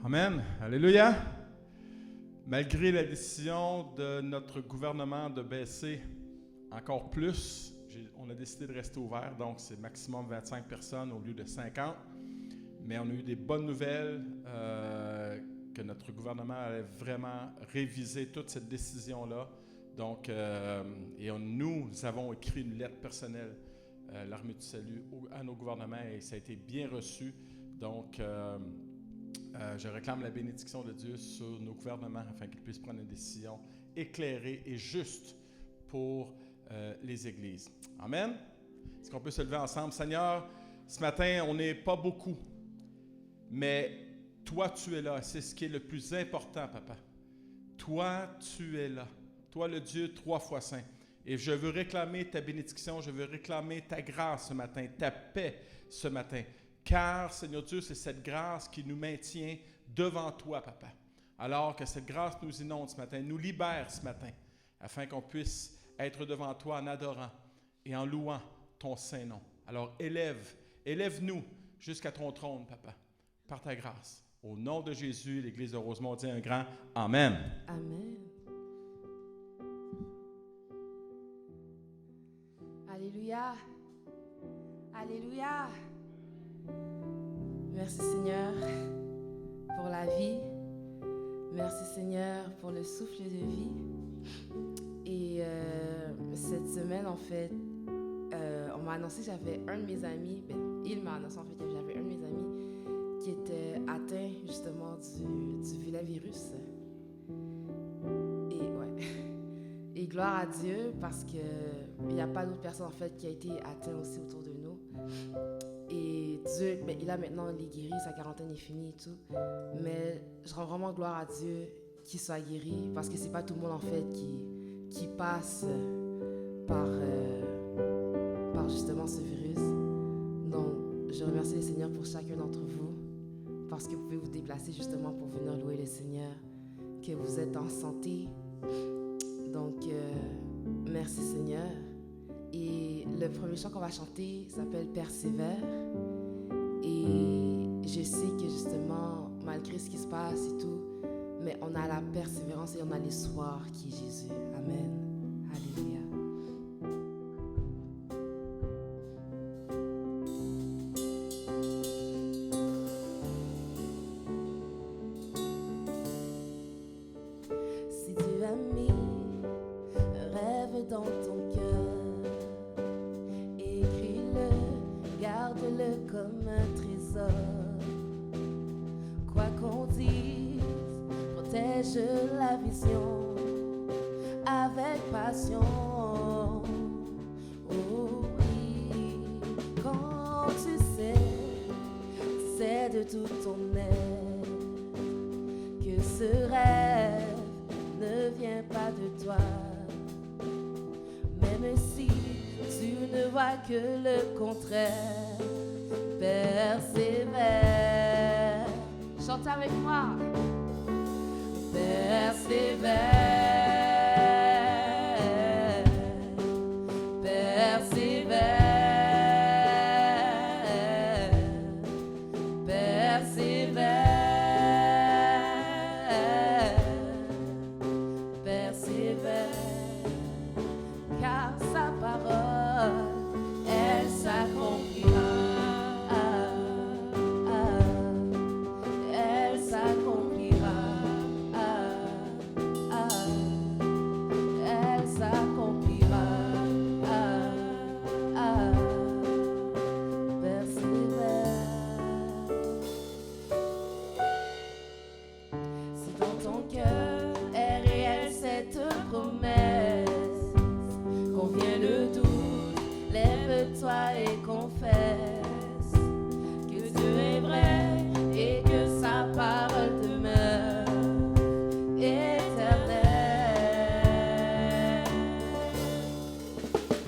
Amen. Alléluia. Malgré la décision de notre gouvernement de baisser encore plus, on a décidé de rester ouvert, donc c'est maximum 25 personnes au lieu de 50. Mais on a eu des bonnes nouvelles que notre gouvernement allait vraiment réviser toute cette décision-là. Donc, nous avons écrit une lettre personnelle, l'Armée du Salut, à nos gouvernements et ça a été bien reçu. Donc, je réclame la bénédiction de Dieu sur nos gouvernements afin qu'ils puissent prendre une décision éclairée et juste pour les églises. Amen. Est-ce qu'on peut se lever ensemble? Seigneur, ce matin, on n'est pas beaucoup, mais toi, tu es là. C'est ce qui est le plus important, Papa. Toi, tu es là. Toi, le Dieu 3 fois saint. Et je veux réclamer ta bénédiction, je veux réclamer ta grâce ce matin, ta paix ce matin. Car, Seigneur Dieu, c'est cette grâce qui nous maintient devant toi, Papa. Alors que cette grâce nous inonde ce matin, nous libère ce matin, afin qu'on puisse être devant toi en adorant et en louant ton saint nom. Alors élève-nous jusqu'à ton trône, Papa, par ta grâce. Au nom de Jésus, l'Église de Rosemont dit un grand Amen. Amen. Alléluia. Alléluia. Merci Seigneur pour la vie. Merci Seigneur pour le souffle de vie. Et cette semaine, en fait, on m'a annoncé que j'avais un de mes amis, il m'a annoncé en fait que j'avais un de mes amis qui était atteint justement du vilain virus. Et gloire à Dieu parce qu'il n'y a pas d'autres personnes en fait qui a été atteint aussi autour de nous. Et Dieu, il a maintenant il est guéri, sa quarantaine est finie et tout. Mais je rends vraiment gloire à Dieu qu'il soit guéri parce que c'est pas tout le monde en fait qui passe par justement ce virus. Donc je remercie le Seigneur pour chacun d'entre vous parce que vous pouvez vous déplacer justement pour venir louer le Seigneur, que vous êtes en santé. Donc, merci Seigneur. Et le premier chant qu'on va chanter s'appelle Persévère. Et je sais que justement, malgré ce qui se passe et tout, mais on a la persévérance et on a l'espoir qui est Jésus. Amen. Alléluia. Si Dieu a mis dans ton cœur, écris-le, garde-le comme un trésor. Quoi qu'on dise, protège la vision avec passion. Oh oui, quand tu sais de tout ton être que ce rêve ne vient pas de toi. Même si tu ne vois que le contraire, persévère. Chante avec moi. Persévère. Persévère. Persévère. Persévère. Car sa parole, elle s'accomplira. Elle s'accomplira. Elle s'accomplira. Persévère. Si dans ton cœur est réelle cette promesse, vient le doute, lève-toi et confesse que Dieu est vrai et que sa parole demeure éternelle.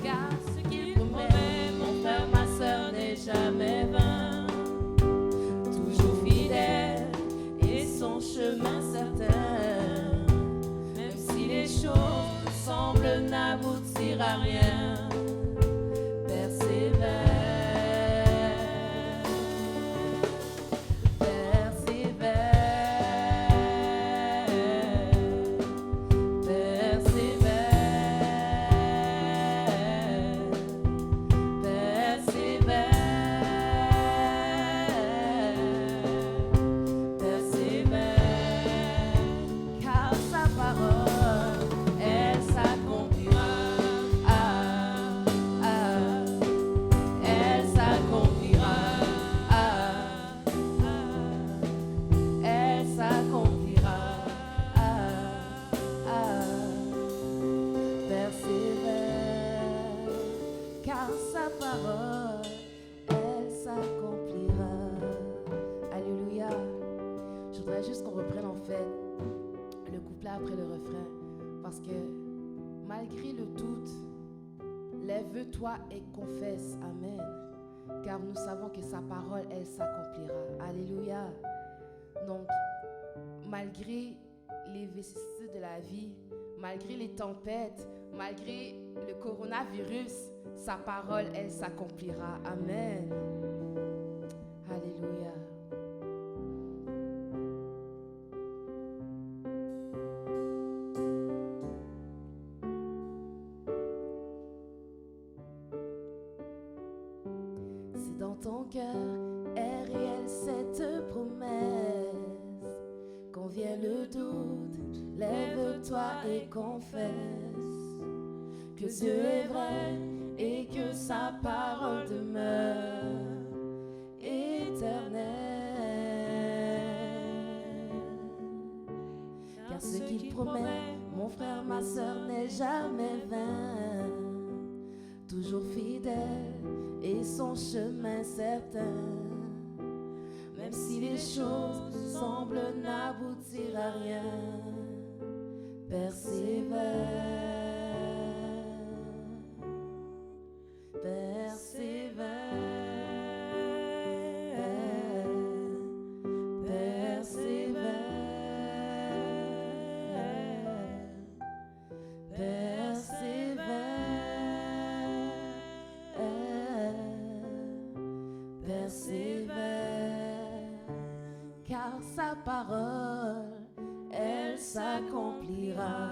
Car ce qu'il promet, mon frère, ma soeur, n'est jamais vain, toujours fidèle et son chemin certain, même si les choses semblent n'aboutir à rien. Persévère. Persévère. voudrais juste qu'on reprenne en fait le couplet après le refrain. Parce que malgré le doute, lève-toi et confesse. Amen. Car nous savons que sa parole, elle s'accomplira. Alléluia. Donc, malgré les vicissitudes de la vie, malgré les tempêtes, malgré le coronavirus, sa parole, elle s'accomplira. Amen. Alléluia. Si dans ton cœur est réelle cette promesse, quand vient le doute, lève-toi et confesse que Dieu est vrai et que sa parole demeure éternelle. Car ce qu'il promet, mon frère, ma sœur, n'est jamais vain, toujours fidèle et son chemin certain. Même si les choses semblent n'aboutir à rien, persévère, persévère, persévère, persévère, persévère, car sa parole, elle s'accomplira.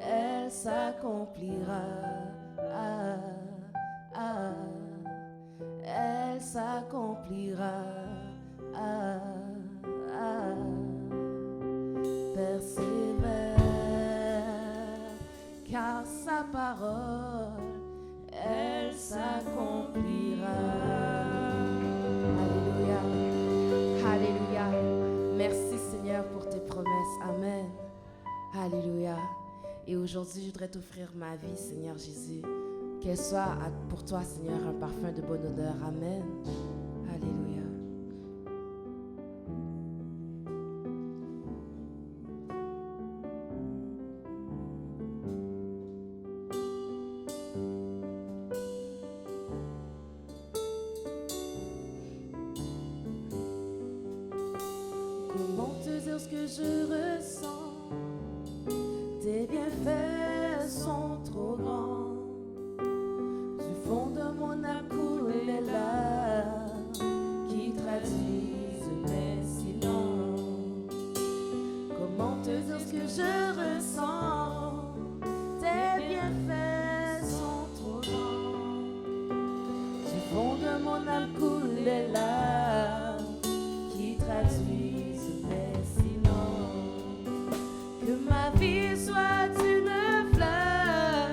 Elle s'accomplira. Elle s'accomplira. Persévère, car sa parole, elle s'accomplira. Alléluia. Alléluia. Merci Seigneur pour tes promesses. Amen. Alléluia. Et aujourd'hui, je voudrais t'offrir ma vie, Seigneur Jésus. Qu'elle soit pour toi, Seigneur, un parfum de bonne odeur. Amen. Alléluia. Comment te dire ce que je ressens? Tes bienfaits sont trop grands. Du fond de mon âme coulent les larmes qui traduisent mes silences. Comment te dire ce que je ressens? Tes bienfaits sont trop grands. Du fond de mon âme coulent les larmes qui traduisent mes silences. Que ma vie soit une fleur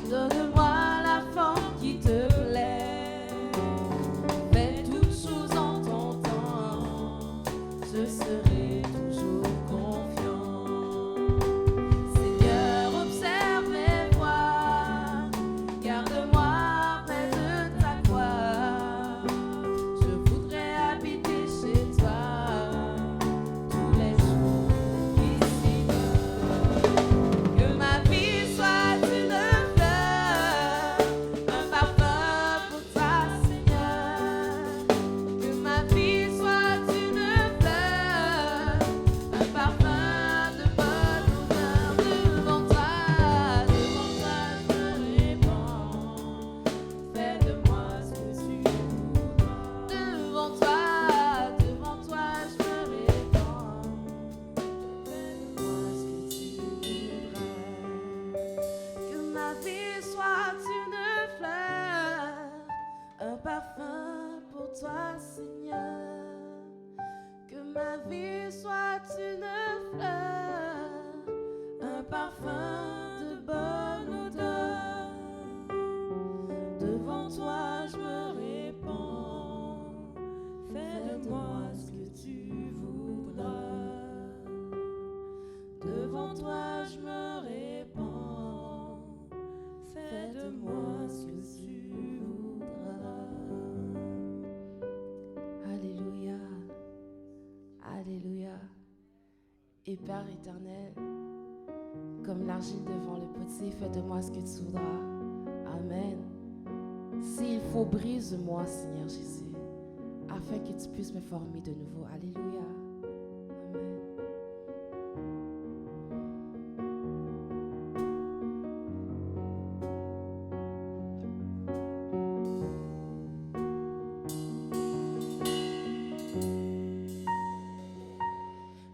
Donne-moi la forme qui te plaît. Fais toutes choses en ton temps. Je serai toujours confiant. Seigneur, observe mes voies. Garde-moi près de ta croix. Je voudrais habiter chez toi tous les jours ici-bas. Que ma vie soit une fleur, un parfum pour toi, Seigneur. Que ma vie soit une fleur, un parfum de bonne odeur. Devant toi je me répands. Fais de moi ce que tu voudras. Devant toi je me répands. Fais de moi ce que tu voudras. Que ma vie soit une fleur, un parfum pour toi, Seigneur. Que ma vie soit une fleur, un parfum de bonne odeur. Devant toi je me répands. Fais de moi ce que tu voudras. Devant toi je me répands. Fais de moi ce que tu voudras. Alléluia. Alléluia. Et Père éternel, comme l'argile devant le potier, fais de moi ce que tu voudras. Amen. S'il faut, brise-moi, Seigneur Jésus, afin que tu puisses me former de nouveau. Alléluia. Amen.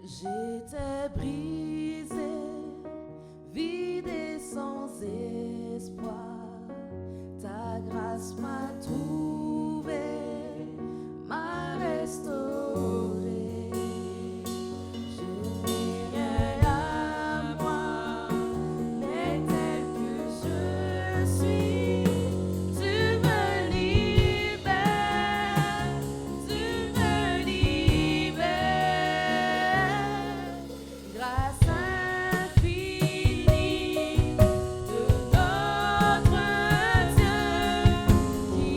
J'étais brisé, vide et sans espoir. Ta grâce m'a trouvé, m'a restauré. Je n'ai rien à moi, mais tel que je suis, tu me libères, tu me libères. Grâce infinie de notre Dieu qui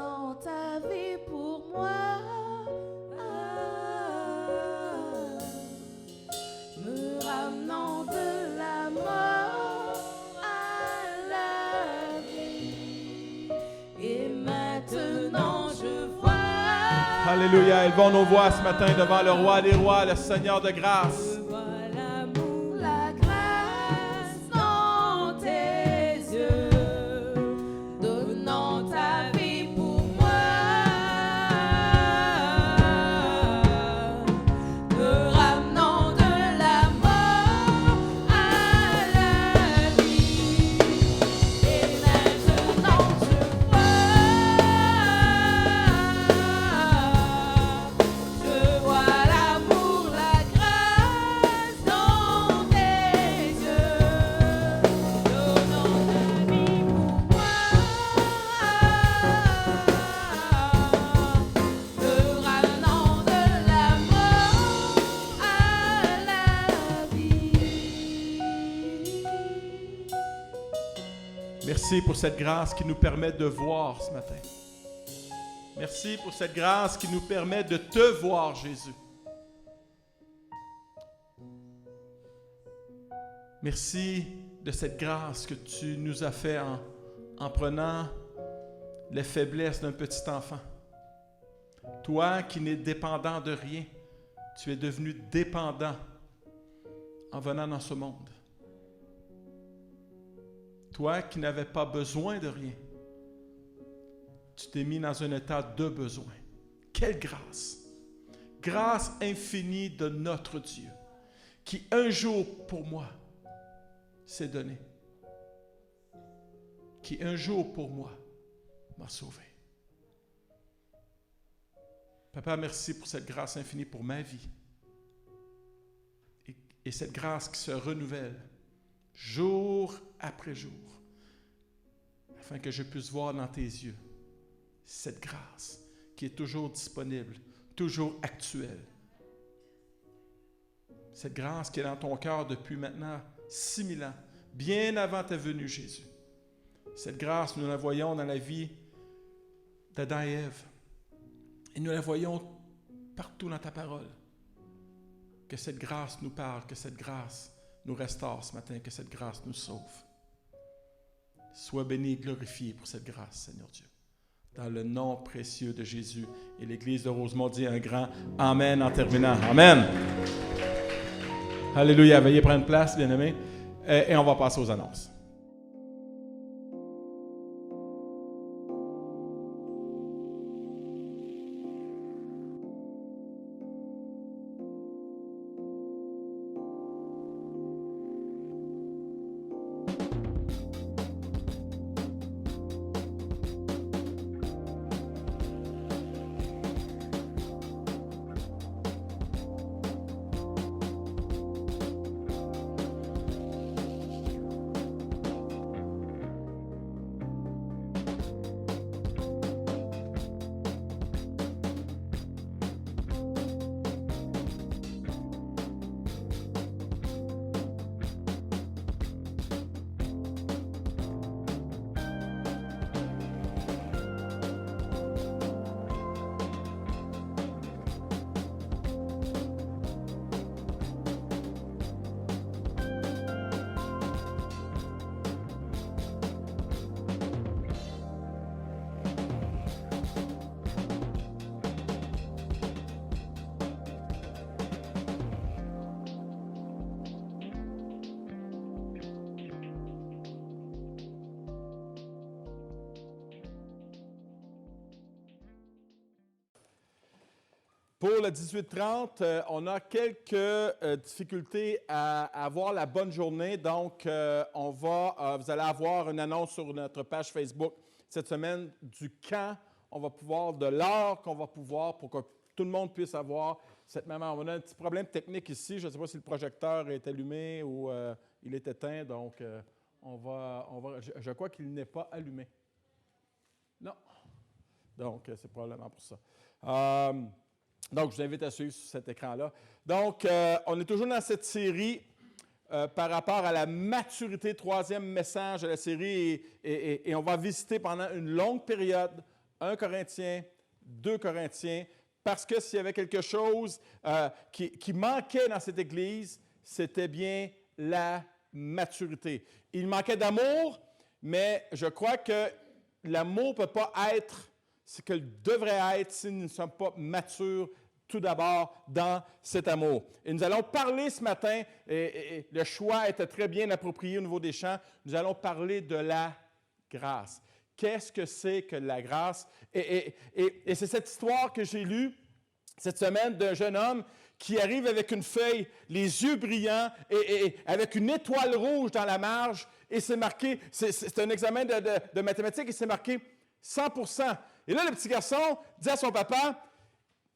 dans ta vie pour moi. Me ramenant de la mort à la vie. Et maintenant je vois. Alléluia. Élevons nos voix ce matin devant le roi des rois, le Seigneur de grâce. Je vois l'amour, la grâce dans tes yeux, donnant ta vie pour moi. Me ramenant de la mort à la vie. Et maintenant je vois. Je vois l'amour, la grâce dans tes yeux, donnant ta vie pour moi. Me ramenant de la mort à la vie. Merci pour cette grâce qui nous permet de voir ce matin. Merci pour cette grâce qui nous permet de te voir, Jésus. Merci de cette grâce que tu nous as fait en prenant les faiblesses d'un petit enfant. Toi qui n'es dépendant de rien, tu es devenu dépendant en venant dans ce monde. Toi qui n'avais pas besoin de rien, tu t'es mis dans un état de besoin. Quelle grâce! Grâce infinie de notre Dieu, qui un jour pour moi s'est donné, qui un jour pour moi m'a sauvé. Papa, merci pour cette grâce infinie pour ma vie. Et cette grâce qui se renouvelle jour après jour, afin que je puisse voir dans tes yeux cette grâce qui est toujours disponible, toujours actuelle. Cette grâce qui est dans ton cœur depuis maintenant 6000 ans, bien avant ta venue, Jésus. Cette grâce, nous la voyons dans la vie d'Adam et Ève. Et nous la voyons partout dans ta parole. Que cette grâce nous parle, que cette grâce nous restaure ce matin, que cette grâce nous sauve. Sois béni et glorifié pour cette grâce, Seigneur Dieu. Dans le nom précieux de Jésus. Et l'Église de Rosemont dit un grand Amen en terminant. Amen. Alléluia. Veuillez prendre place, bien-aimés. Et on va passer aux annonces. Pour le 18-30, on a quelques difficultés à avoir la bonne journée. Donc, vous allez avoir une annonce sur notre page Facebook cette semaine du quand on va pouvoir, de l'heure qu'on va pouvoir pour que tout le monde puisse avoir cette même heure. On a un petit problème technique ici. Je ne sais pas si le projecteur est allumé ou il est éteint. Donc, je crois qu'il n'est pas allumé. Non. Donc, c'est probablement pour ça. Donc, je vous invite à suivre sur cet écran-là. Donc, on est toujours dans cette série par rapport à la maturité, troisième message de la série, et on va visiter pendant une longue période 1 Corinthiens, 2 Corinthiens, parce que s'il y avait quelque chose qui manquait dans cette Église, c'était bien la maturité. Il manquait d'amour, mais je crois que l'amour ne peut pas être ce qu'il devrait être si nous ne sommes pas matures tout d'abord dans cet amour. Et nous allons parler ce matin, et le choix était très bien approprié au niveau des chants, nous allons parler de la grâce. Qu'est-ce que c'est que la grâce? Et c'est cette histoire que j'ai lue cette semaine d'un jeune homme qui arrive avec une feuille, les yeux brillants, et avec une étoile rouge dans la marge, et c'est marqué, c'est un examen de mathématiques, et c'est marqué 100%. Et là, le petit garçon dit à son papa,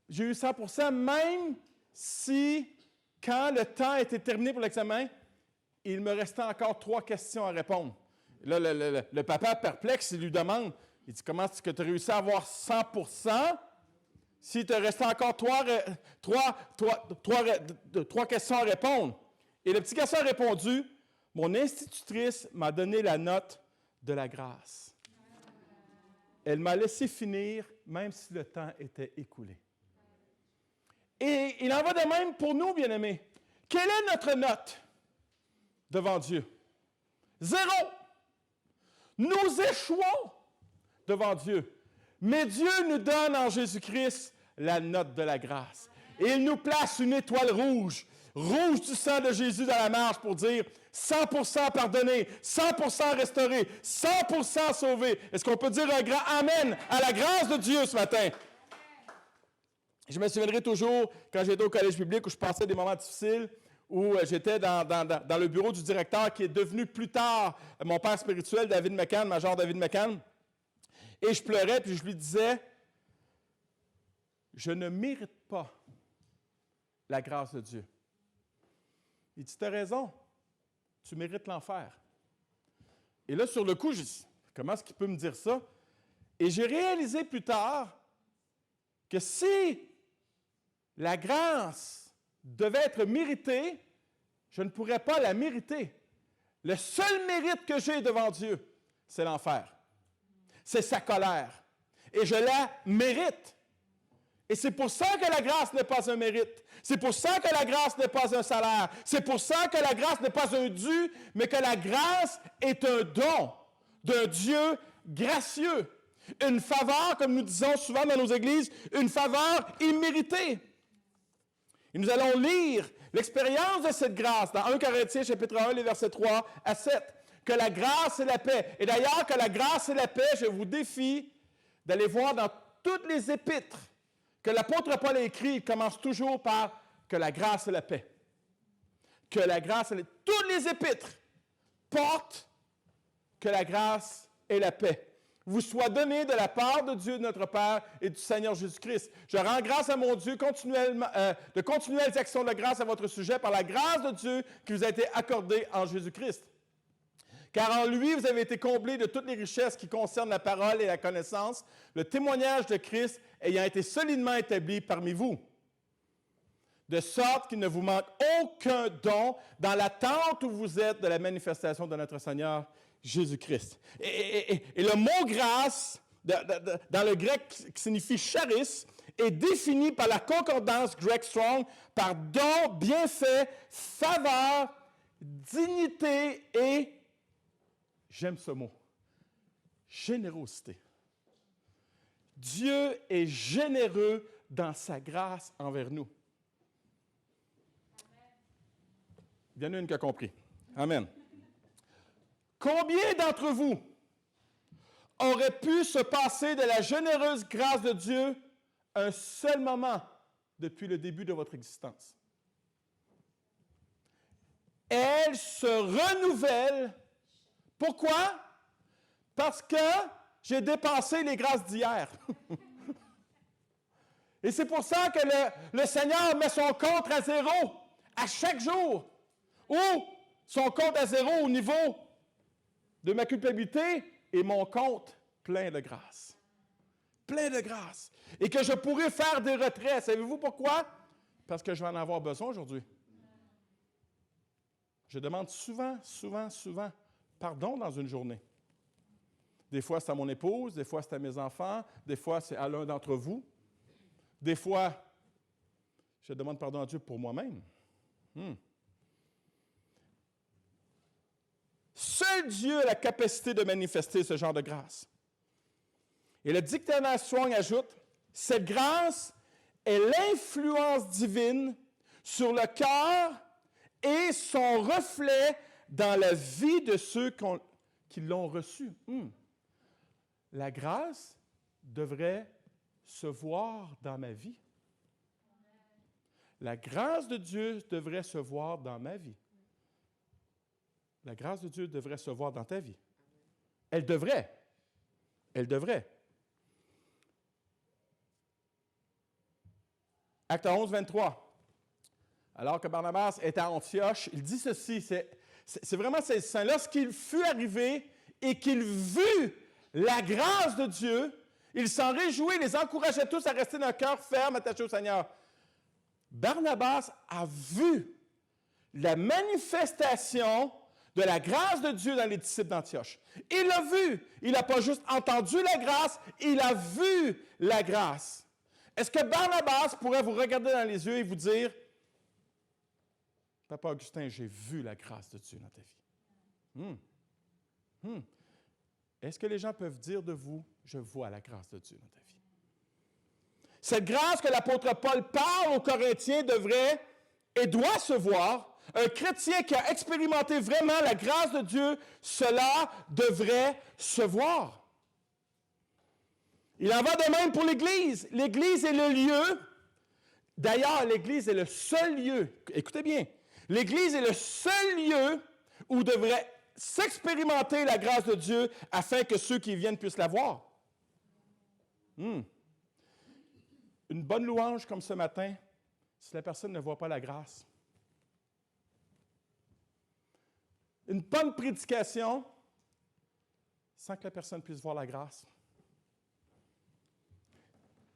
j'ai eu 100%, même si, quand le temps était terminé pour l'examen, il me restait encore 3 questions à répondre. Et là, le papa, perplexe, il lui demande, il dit, comment est-ce que tu as réussi à avoir 100% s'il te restait encore 3 questions à répondre? Et le petit garçon a répondu, mon institutrice m'a donné la note de la grâce. Elle m'a laissé finir, même si le temps était écoulé. Et il en va de même pour nous, bien-aimés. Quelle est notre note devant Dieu? 0. Nous échouons devant Dieu. Mais Dieu nous donne en Jésus-Christ la note de la grâce. Et il nous place une étoile rouge, rouge du sang de Jésus dans la marge pour dire 100% pardonné, 100% restauré, 100% sauvé. Est-ce qu'on peut dire un grand Amen à la grâce de Dieu ce matin? Je me souviendrai toujours, quand j'étais au collège public, où je passais des moments difficiles, où j'étais dans le bureau du directeur, qui est devenu plus tard mon père spirituel, David McCann, major David McCann. Et je pleurais, puis je lui disais, je ne mérite pas la grâce de Dieu. Il dit, tu as raison, tu mérites l'enfer. Et là, sur le coup, je dis, comment est-ce qu'il peut me dire ça? Et j'ai réalisé plus tard que si la grâce devait être méritée, je ne pourrais pas la mériter. Le seul mérite que j'ai devant Dieu, c'est l'enfer. C'est sa colère. Et je la mérite. Et c'est pour ça que la grâce n'est pas un mérite. C'est pour ça que la grâce n'est pas un salaire. C'est pour ça que la grâce n'est pas un dû, mais que la grâce est un don d'un Dieu gracieux. Une faveur, comme nous disons souvent dans nos églises, une faveur imméritée. Et nous allons lire l'expérience de cette grâce dans 1 Corinthiens chapitre 1, les versets 3 à 7. Que la grâce et la paix. Et d'ailleurs, que la grâce et la paix, je vous défie d'aller voir dans toutes les épîtres que l'apôtre Paul a écrit, il commence toujours par que la grâce et la paix. Que la grâce et la paix. Toutes les épîtres portent que la grâce et la paix vous soient données de la part de Dieu, de notre Père et du Seigneur Jésus-Christ. Je rends grâce à mon Dieu de continuelles actions de grâce à votre sujet par la grâce de Dieu qui vous a été accordée en Jésus-Christ. Car en lui, vous avez été comblés de toutes les richesses qui concernent la parole et la connaissance, le témoignage de Christ ayant été solidement établi parmi vous. De sorte qu'il ne vous manque aucun don dans l'attente où vous êtes de la manifestation de notre Seigneur Jésus-Christ. Et le mot grâce, dans le grec qui signifie charis, est défini par la concordance Greg Strong par don, bienfait, faveur, dignité et, j'aime ce mot, générosité. Dieu est généreux dans sa grâce envers nous. Il y en a une qui a compris. Amen. Combien d'entre vous auraient pu se passer de la généreuse grâce de Dieu un seul moment depuis le début de votre existence? Elle se renouvelle. Pourquoi? Parce que j'ai dépensé les grâces d'hier. Et c'est pour ça que le Seigneur met son compte à zéro à chaque jour. Ou son compte à zéro au niveau de ma culpabilité et mon compte plein de grâce. Plein de grâce. Et que je pourrais faire des retraits. Savez-vous pourquoi? Parce que je vais en avoir besoin aujourd'hui. Je demande souvent pardon dans une journée. Des fois, c'est à mon épouse, des fois, c'est à mes enfants, des fois, c'est à l'un d'entre vous. Des fois, je demande pardon à Dieu pour moi-même. Seul Dieu a la capacité de manifester ce genre de grâce. Et le dictionnaire Strong ajoute, cette grâce est l'influence divine sur le cœur et son reflet dans la vie de ceux qui l'ont reçu. La grâce devrait se voir dans ma vie. La grâce de Dieu devrait se voir dans ma vie. La grâce de Dieu devrait se voir dans ta vie. Elle devrait. Elle devrait. Acte 11, 23. Alors que Barnabas était à Antioche, il dit ceci, c'est vraiment saisissant. Lorsqu'il fut arrivé et qu'il vit la grâce de Dieu, il s'en réjouit, les encourageait tous à rester d'un cœur ferme, attaché au Seigneur. Barnabas a vu la manifestation de la grâce de Dieu dans les disciples d'Antioche. Il l'a vu. Il n'a pas juste entendu la grâce, il a vu la grâce. Est-ce que Barnabas pourrait vous regarder dans les yeux et vous dire, Papa Augustin, j'ai vu la grâce de Dieu dans ta vie. Est-ce que les gens peuvent dire de vous, je vois la grâce de Dieu dans ta vie? Cette grâce que l'apôtre Paul parle aux Corinthiens devrait et doit se voir. Un chrétien qui a expérimenté vraiment la grâce de Dieu, cela devrait se voir. Il en va de même pour l'Église. L'Église est le lieu. D'ailleurs, l'Église est le seul lieu. Écoutez bien. L'Église est le seul lieu où devrait s'expérimenter la grâce de Dieu afin que ceux qui viennent puissent la voir. Une bonne louange comme ce matin, si la personne ne voit pas la grâce. Une bonne prédication sans que la personne puisse voir la grâce.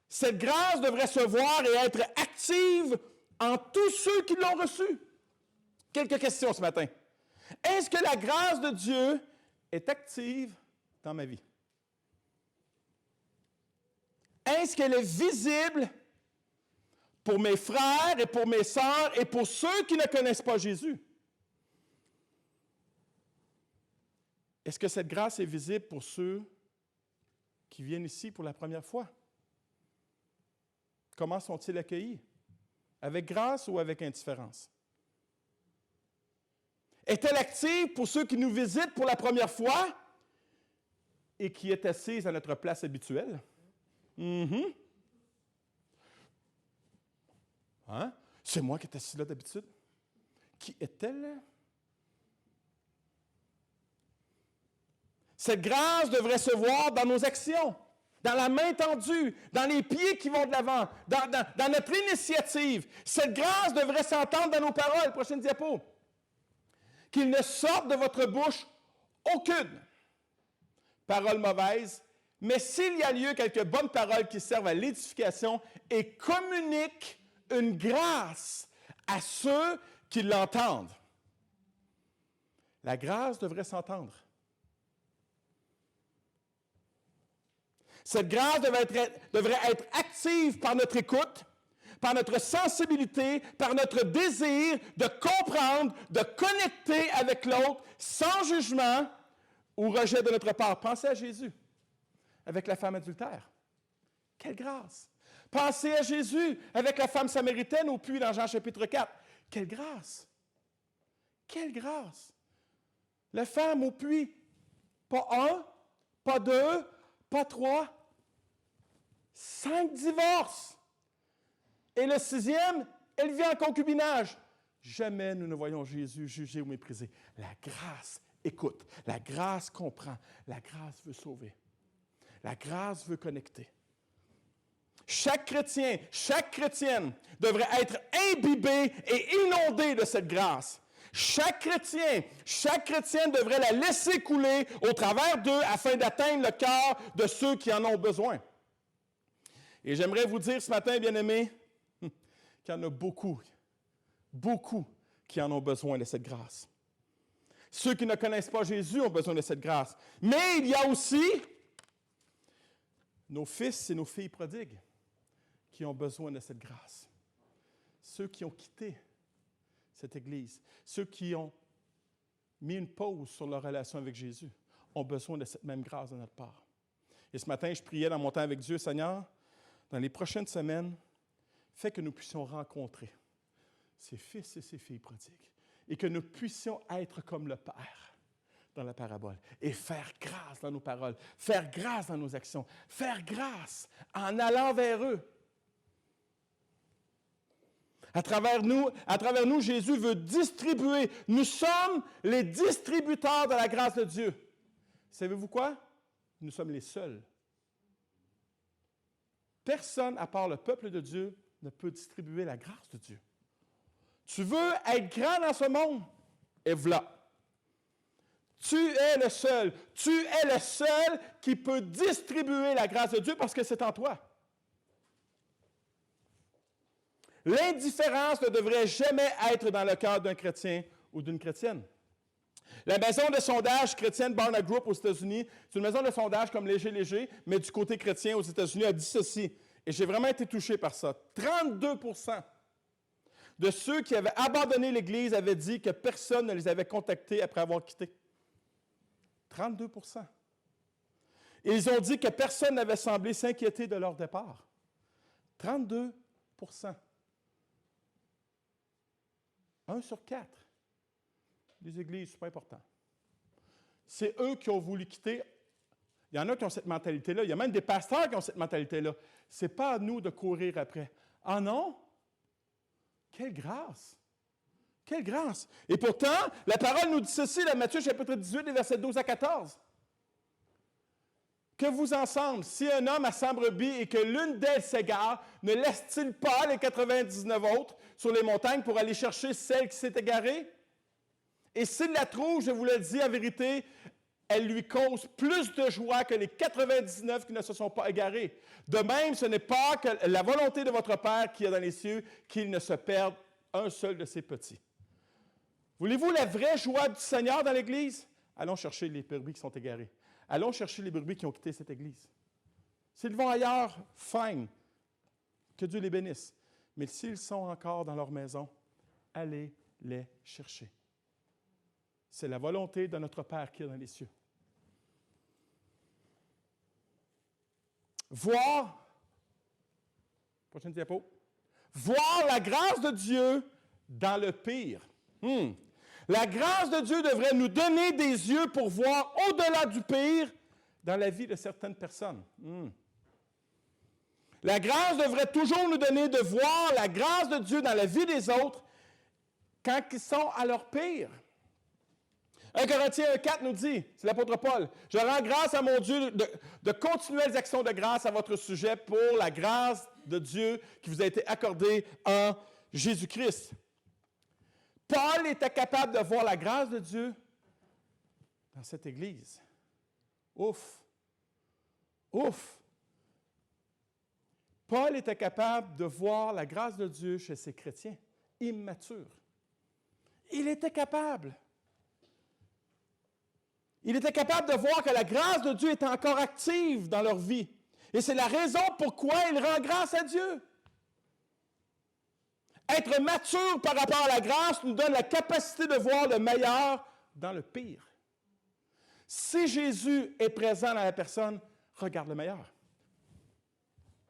Cette grâce devrait se voir et être active en tous ceux qui l'ont reçue. Quelques questions ce matin. Est-ce que la grâce de Dieu est active dans ma vie? Est-ce qu'elle est visible pour mes frères et pour mes sœurs et pour ceux qui ne connaissent pas Jésus? Est-ce que cette grâce est visible pour ceux qui viennent ici pour la première fois? Comment sont-ils accueillis? Avec grâce ou avec indifférence? Est-elle active pour ceux qui nous visitent pour la première fois et qui est assise à notre place habituelle? Hein? C'est moi qui est assis là d'habitude. Qui est-elle? Cette grâce devrait se voir dans nos actions, dans la main tendue, dans les pieds qui vont de l'avant, dans notre initiative. Cette grâce devrait s'entendre dans nos paroles. Prochaine diapo. Qu'il ne sorte de votre bouche aucune parole mauvaise, mais s'il y a lieu, quelques bonnes paroles qui servent à l'édification et communiquent une grâce à ceux qui l'entendent. La grâce devrait s'entendre. Cette grâce devrait être active par notre écoute, par notre sensibilité, par notre désir de comprendre, de connecter avec l'autre sans jugement ou rejet de notre part. Pensez à Jésus avec la femme adultère. Quelle grâce! Pensez à Jésus avec la femme samaritaine au puits dans Jean chapitre 4. Quelle grâce! Quelle grâce! La femme au puits, pas un, pas deux, pas 3, 5 divorces. Et le 6e, elle vit en concubinage. Jamais nous ne voyons Jésus jugé ou méprisé. La grâce écoute, la grâce comprend, la grâce veut sauver. La grâce veut connecter. Chaque chrétien, chaque chrétienne devrait être imbibé et inondé de cette grâce. Chaque chrétienne devrait la laisser couler au travers d'eux afin d'atteindre le cœur de ceux qui en ont besoin. Et j'aimerais vous dire ce matin, bien-aimés, qu'il y en a beaucoup qui en ont besoin de cette grâce. Ceux qui ne connaissent pas Jésus ont besoin de cette grâce. Mais il y a aussi nos fils et nos filles prodigues qui ont besoin de cette grâce. Ceux qui ont quitté cette Église, ceux qui ont mis une pause sur leur relation avec Jésus, ont besoin de cette même grâce de notre part. Et ce matin, je priais dans mon temps avec Dieu, Seigneur, dans les prochaines semaines, fais que nous puissions rencontrer ces fils et ces filles prodigues et que nous puissions être comme le Père dans la parabole et faire grâce dans nos paroles, faire grâce dans nos actions, faire grâce en allant vers eux. À travers nous, Jésus veut distribuer. Nous sommes les distributeurs de la grâce de Dieu. Savez-vous quoi? Nous sommes les seuls. Personne, à part le peuple de Dieu, ne peut distribuer la grâce de Dieu. Tu veux être grand dans ce monde? Et voilà. Tu es le seul. Tu es le seul qui peut distribuer la grâce de Dieu parce que c'est en toi. L'indifférence ne devrait jamais être dans le cœur d'un chrétien ou d'une chrétienne. La maison de sondage chrétienne Barna Group aux États-Unis, c'est une maison de sondage comme Léger, mais du côté chrétien aux États-Unis, a dit ceci, et j'ai vraiment été touché par ça. 32% de ceux qui avaient abandonné l'Église avaient dit que personne ne les avait contactés après avoir quitté. 32%. Et ils ont dit que personne n'avait semblé s'inquiéter de leur départ. 32%. 1 sur 4. Les églises, c'est pas important. C'est eux qui ont voulu quitter. Il y en a qui ont cette mentalité-là. Il y a même des pasteurs qui ont cette mentalité-là. Ce n'est pas à nous de courir après. Ah non? Quelle grâce! Quelle grâce! Et pourtant, la parole nous dit ceci, dans Matthieu chapitre 18, versets 12 à 14. Que vous ensemble, si un homme a 100 brebis et que l'une d'elles s'égare, ne laisse-t-il pas les 99 autres sur les montagnes pour aller chercher celle qui s'est égarée? Et s'il la trouve, je vous le dis en vérité, elle lui cause plus de joie que les 99 qui ne se sont pas égarés. De même, ce n'est pas que la volonté de votre Père qui est dans les cieux qu'il ne se perde un seul de ses petits. Voulez-vous la vraie joie du Seigneur dans l'Église? Allons chercher les brebis qui sont égarées. Allons chercher les brebis qui ont quitté cette Église. S'ils vont ailleurs, fine. Que Dieu les bénisse. Mais s'ils sont encore dans leur maison, allez les chercher. C'est la volonté de notre Père qui est dans les cieux. Prochaine diapo. Voir la grâce de Dieu dans le pire. La grâce de Dieu devrait nous donner des yeux pour voir au-delà du pire dans la vie de certaines personnes. La grâce devrait toujours nous donner de voir la grâce de Dieu dans la vie des autres quand ils sont à leur pire. 1 Corinthiens 1,4 nous dit, c'est l'apôtre Paul, « Je rends grâce à mon Dieu de continuelles actions de grâce à votre sujet pour la grâce de Dieu qui vous a été accordée en Jésus-Christ. » Paul était capable de voir la grâce de Dieu dans cette Église. Ouf! Paul était capable de voir la grâce de Dieu chez ces chrétiens immatures. Il était capable. Il était capable de voir que la grâce de Dieu était encore active dans leur vie. Et c'est la raison pourquoi il rend grâce à Dieu. Être mature par rapport à la grâce nous donne la capacité de voir le meilleur dans le pire. Si Jésus est présent dans la personne, regarde le meilleur.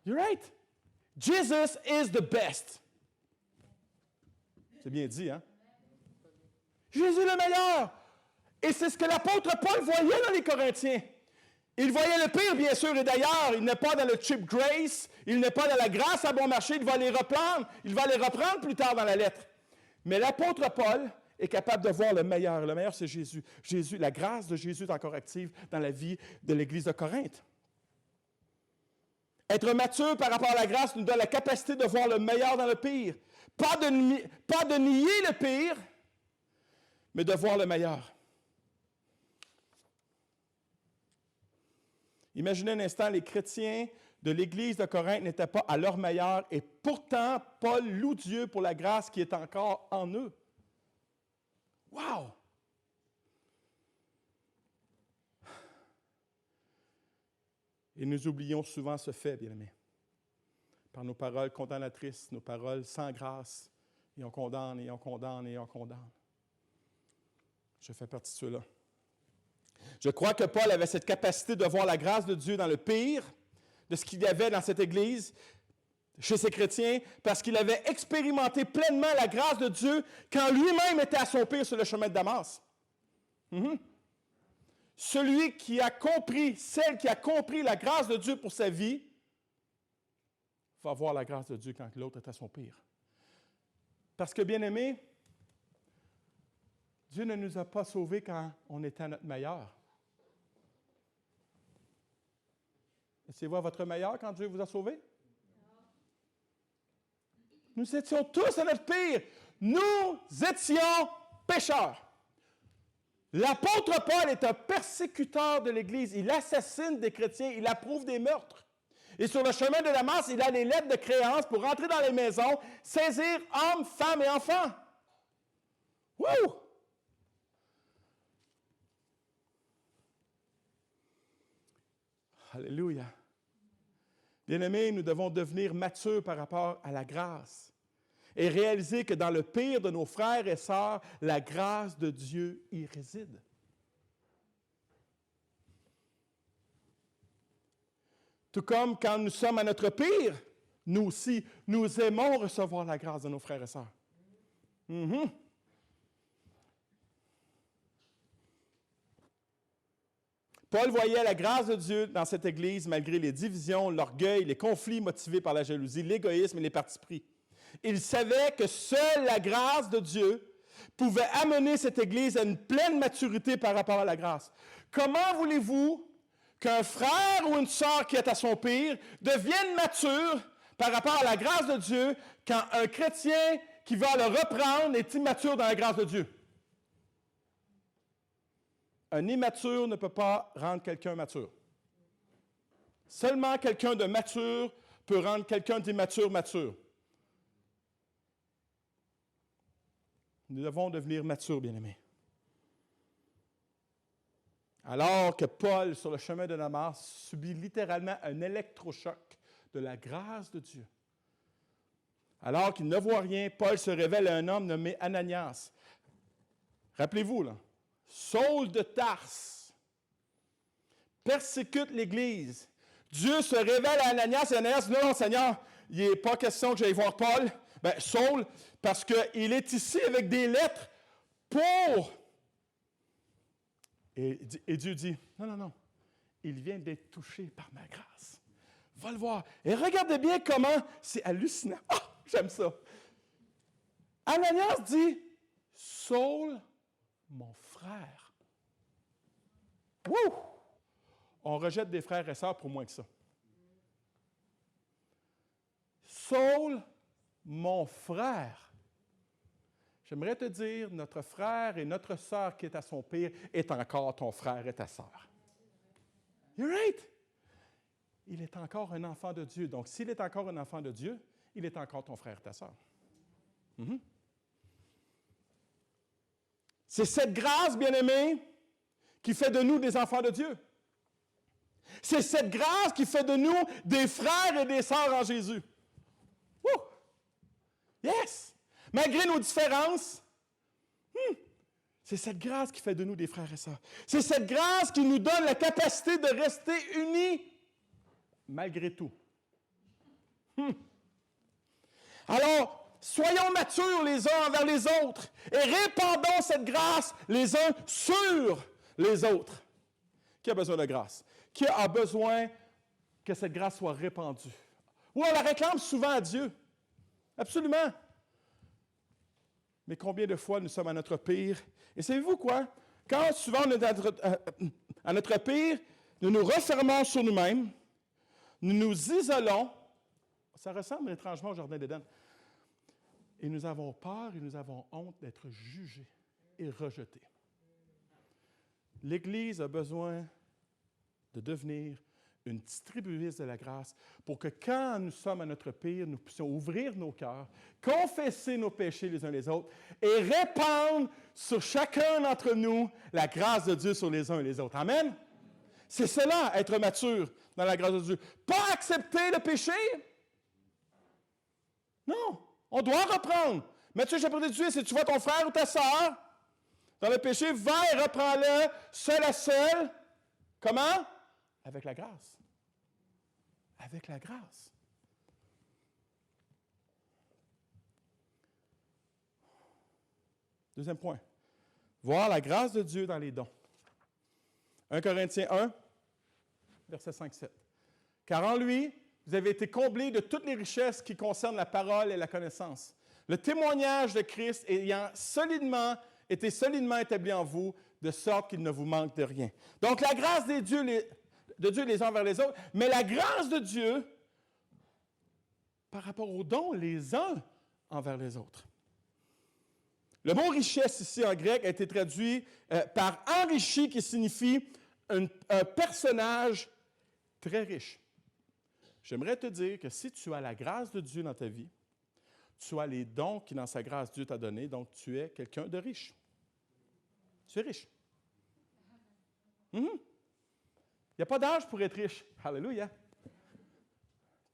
You're right. Jesus is the best. C'est bien dit, hein? Jésus est le meilleur. Et c'est ce que l'apôtre Paul voyait dans les Corinthiens. Il voyait le pire, bien sûr, et d'ailleurs, il n'est pas dans le cheap grace, il n'est pas dans la grâce à bon marché, il va les reprendre. Il va les reprendre plus tard dans la lettre. Mais l'apôtre Paul est capable de voir le meilleur. Le meilleur, c'est Jésus. La grâce de Jésus est encore active dans la vie de l'Église de Corinthe. Être mature par rapport à la grâce nous donne la capacité de voir le meilleur dans le pire. Pas de nier le pire, mais de voir le meilleur. Imaginez un instant, les chrétiens de l'Église de Corinthe n'étaient pas à leur meilleur et pourtant, Paul loue Dieu pour la grâce qui est encore en eux. Wow! Et nous oublions souvent ce fait, bien-aimés. Par nos paroles condamnatrices, nos paroles sans grâce, et on condamne, et on condamne, et on condamne. Je fais partie de ceux-là. Je crois que Paul avait cette capacité de voir la grâce de Dieu dans le pire de ce qu'il y avait dans cette Église, chez ces chrétiens, parce qu'il avait expérimenté pleinement la grâce de Dieu quand lui-même était à son pire sur le chemin de Damas. Celui qui a compris, celle qui a compris la grâce de Dieu pour sa vie, va voir la grâce de Dieu quand l'autre est à son pire. Parce que, bien-aimés, Dieu ne nous a pas sauvés quand on était à notre meilleur. Étiez-vous à votre meilleur quand Dieu vous a sauvés? Nous étions tous à notre pire. Nous étions pécheurs. L'apôtre Paul est un persécuteur de l'Église. Il assassine des chrétiens, il approuve des meurtres. Et sur le chemin de Damas, il a des lettres de créance pour rentrer dans les maisons, saisir hommes, femmes et enfants. Wouh! Alléluia. Bien-aimés, nous devons devenir matures par rapport à la grâce et réaliser que dans le pire de nos frères et sœurs, la grâce de Dieu y réside. Tout comme quand nous sommes à notre pire, nous aussi, nous aimons recevoir la grâce de nos frères et sœurs. Paul voyait la grâce de Dieu dans cette Église malgré les divisions, l'orgueil, les conflits motivés par la jalousie, l'égoïsme et les partis pris. Il savait que seule la grâce de Dieu pouvait amener cette Église à une pleine maturité par rapport à la grâce. Comment voulez-vous qu'un frère ou une sœur qui est à son pire devienne mature par rapport à la grâce de Dieu quand un chrétien qui va le reprendre est immature dans la grâce de Dieu? Un immature ne peut pas rendre quelqu'un mature. Seulement quelqu'un de mature peut rendre quelqu'un d'immature mature. Nous devons devenir matures, bien-aimés. Alors que Paul, sur le chemin de Damas, subit littéralement un électrochoc de la grâce de Dieu. Alors qu'il ne voit rien, Paul se révèle à un homme nommé Ananias. Rappelez-vous, là, Saul de Tarse persécute l'Église. Dieu se révèle à Ananias et Ananias dit, non, Seigneur, il n'est pas question que j'aille voir Paul. Saul, parce qu'il est ici avec des lettres pour... Et Dieu dit, non, il vient d'être touché par ma grâce. Va le voir. Et regardez bien comment c'est hallucinant. Ah, j'aime ça. Ananias dit, Saul, mon frère. Wouh! On rejette des frères et sœurs pour moins que ça. Saul, mon frère. J'aimerais te dire, notre frère et notre sœur qui est à son pire est encore ton frère et ta sœur. You're right? Il est encore un enfant de Dieu. Donc, s'il est encore un enfant de Dieu, il est encore ton frère et ta sœur. C'est cette grâce, bien-aimés, qui fait de nous des enfants de Dieu. C'est cette grâce qui fait de nous des frères et des sœurs en Jésus. Woo! Yes! Malgré nos différences, c'est cette grâce qui fait de nous des frères et sœurs. C'est cette grâce qui nous donne la capacité de rester unis malgré tout. Alors, soyons matures les uns envers les autres et répandons cette grâce les uns sur les autres. Qui a besoin de grâce? Qui a besoin que cette grâce soit répandue? Ou on la réclame souvent à Dieu. Absolument. Mais combien de fois nous sommes à notre pire? Et savez-vous quoi? Quand souvent on est à notre pire, nous nous refermons sur nous-mêmes, nous nous isolons. Ça ressemble étrangement au Jardin d'Éden. Et nous avons peur et nous avons honte d'être jugés et rejetés. L'Église a besoin de devenir une distributrice de la grâce pour que quand nous sommes à notre pire, nous puissions ouvrir nos cœurs, confesser nos péchés les uns les autres et répandre sur chacun d'entre nous la grâce de Dieu sur les uns et les autres. Amen? C'est cela, être mature dans la grâce de Dieu. Pas accepter le péché. Non, on doit reprendre. Matthieu chapitre 18, si tu vois ton frère ou ta sœur dans le péché, va et reprends-le seul à seul. Comment? Avec la grâce. Avec la grâce. Deuxième point. Voir la grâce de Dieu dans les dons. 1 Corinthiens 1, verset 5-7. Car en lui, vous avez été comblés de toutes les richesses qui concernent la parole et la connaissance. Le témoignage de Christ ayant été solidement établi en vous, de sorte qu'il ne vous manque de rien. Donc, la grâce de Dieu les uns vers les autres, mais la grâce de Dieu par rapport aux dons les uns envers les autres. Le mot richesse ici en grec a été traduit par enrichi, qui signifie un personnage très riche. J'aimerais te dire que si tu as la grâce de Dieu dans ta vie, tu as les dons qui, dans sa grâce, Dieu t'a donnés, donc tu es quelqu'un de riche. Tu es riche. Il n'y a pas d'âge pour être riche. Alléluia.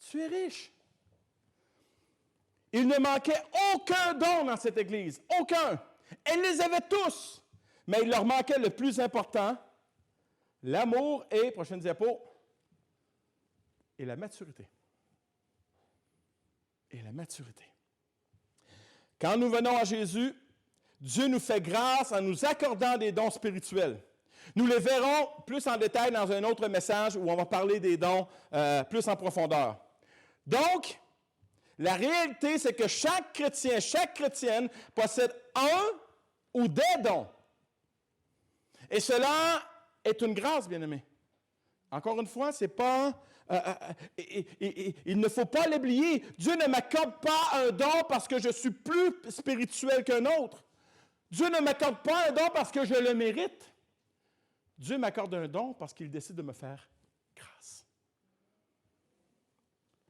Tu es riche. Il ne manquait aucun don dans cette Église. Aucun. Elle les avait tous. Mais il leur manquait le plus important, l'amour et, prochaine diapo, et la maturité. Et la maturité. Quand nous venons à Jésus, Dieu nous fait grâce en nous accordant des dons spirituels. Nous les verrons plus en détail dans un autre message où on va parler des dons plus en profondeur. Donc, la réalité, c'est que chaque chrétien, chaque chrétienne possède un ou des dons. Et cela est une grâce, bien-aimés. Encore une fois, c'est pas... il ne faut pas l'oublier. Dieu ne m'accorde pas un don parce que je suis plus spirituel qu'un autre. Dieu ne m'accorde pas un don parce que je le mérite. Dieu m'accorde un don parce qu'il décide de me faire grâce.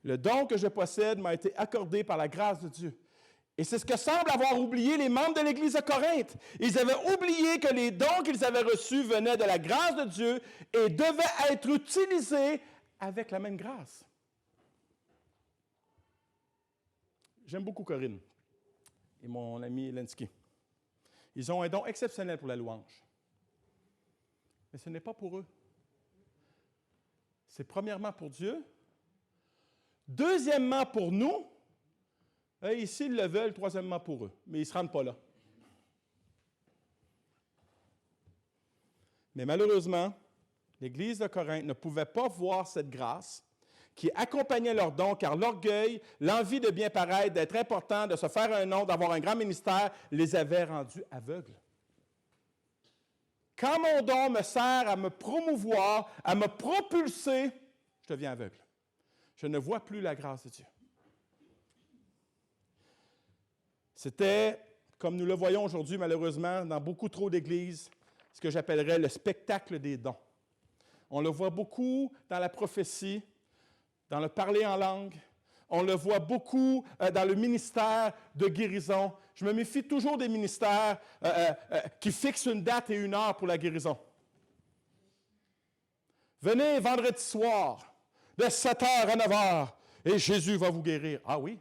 Le don que je possède m'a été accordé par la grâce de Dieu. Et c'est ce que semblent avoir oublié les membres de l'Église de Corinthe. Ils avaient oublié que les dons qu'ils avaient reçus venaient de la grâce de Dieu et devaient être utilisés avec la même grâce. J'aime beaucoup Corinne et mon ami Lenski. Ils ont un don exceptionnel pour la louange. Mais ce n'est pas pour eux. C'est premièrement pour Dieu. Deuxièmement pour nous. Ici, ils le veulent, troisièmement pour eux. Mais ils ne se rendent pas là. Mais malheureusement, l'Église de Corinthe ne pouvait pas voir cette grâce qui accompagnait leurs dons, car l'orgueil, l'envie de bien paraître, d'être important, de se faire un nom, d'avoir un grand ministère, les avait rendus aveugles. Quand mon don me sert à me promouvoir, à me propulser, je deviens aveugle. Je ne vois plus la grâce de Dieu. C'était, comme nous le voyons aujourd'hui malheureusement, dans beaucoup trop d'églises, ce que j'appellerais le spectacle des dons. On le voit beaucoup dans la prophétie, dans le parler en langue. On le voit beaucoup dans le ministère de guérison. Je me méfie toujours des ministères qui fixent une date et une heure pour la guérison. Venez vendredi soir, de 7h à 9h, et Jésus va vous guérir. Ah oui?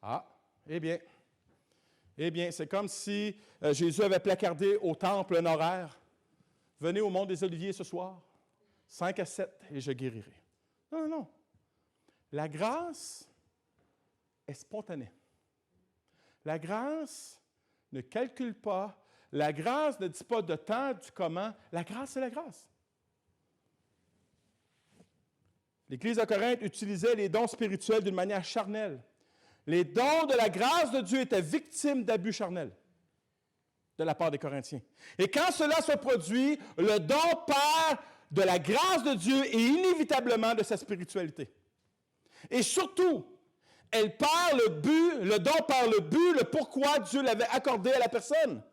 Ah, eh bien, c'est comme si Jésus avait placardé au temple un horaire. Venez au Mont des Oliviers ce soir, 5 à 7, et je guérirai. Non. La grâce est spontanée. La grâce ne calcule pas. La grâce ne dit pas de temps, du comment. La grâce, c'est la grâce. L'Église de Corinthe utilisait les dons spirituels d'une manière charnelle. Les dons de la grâce de Dieu étaient victimes d'abus charnels de la part des Corinthiens. Et quand cela se produit, le don perd de la grâce de Dieu et inévitablement de sa spiritualité. Et surtout, elle perd le don perd le but, le pourquoi Dieu l'avait accordé à la personne.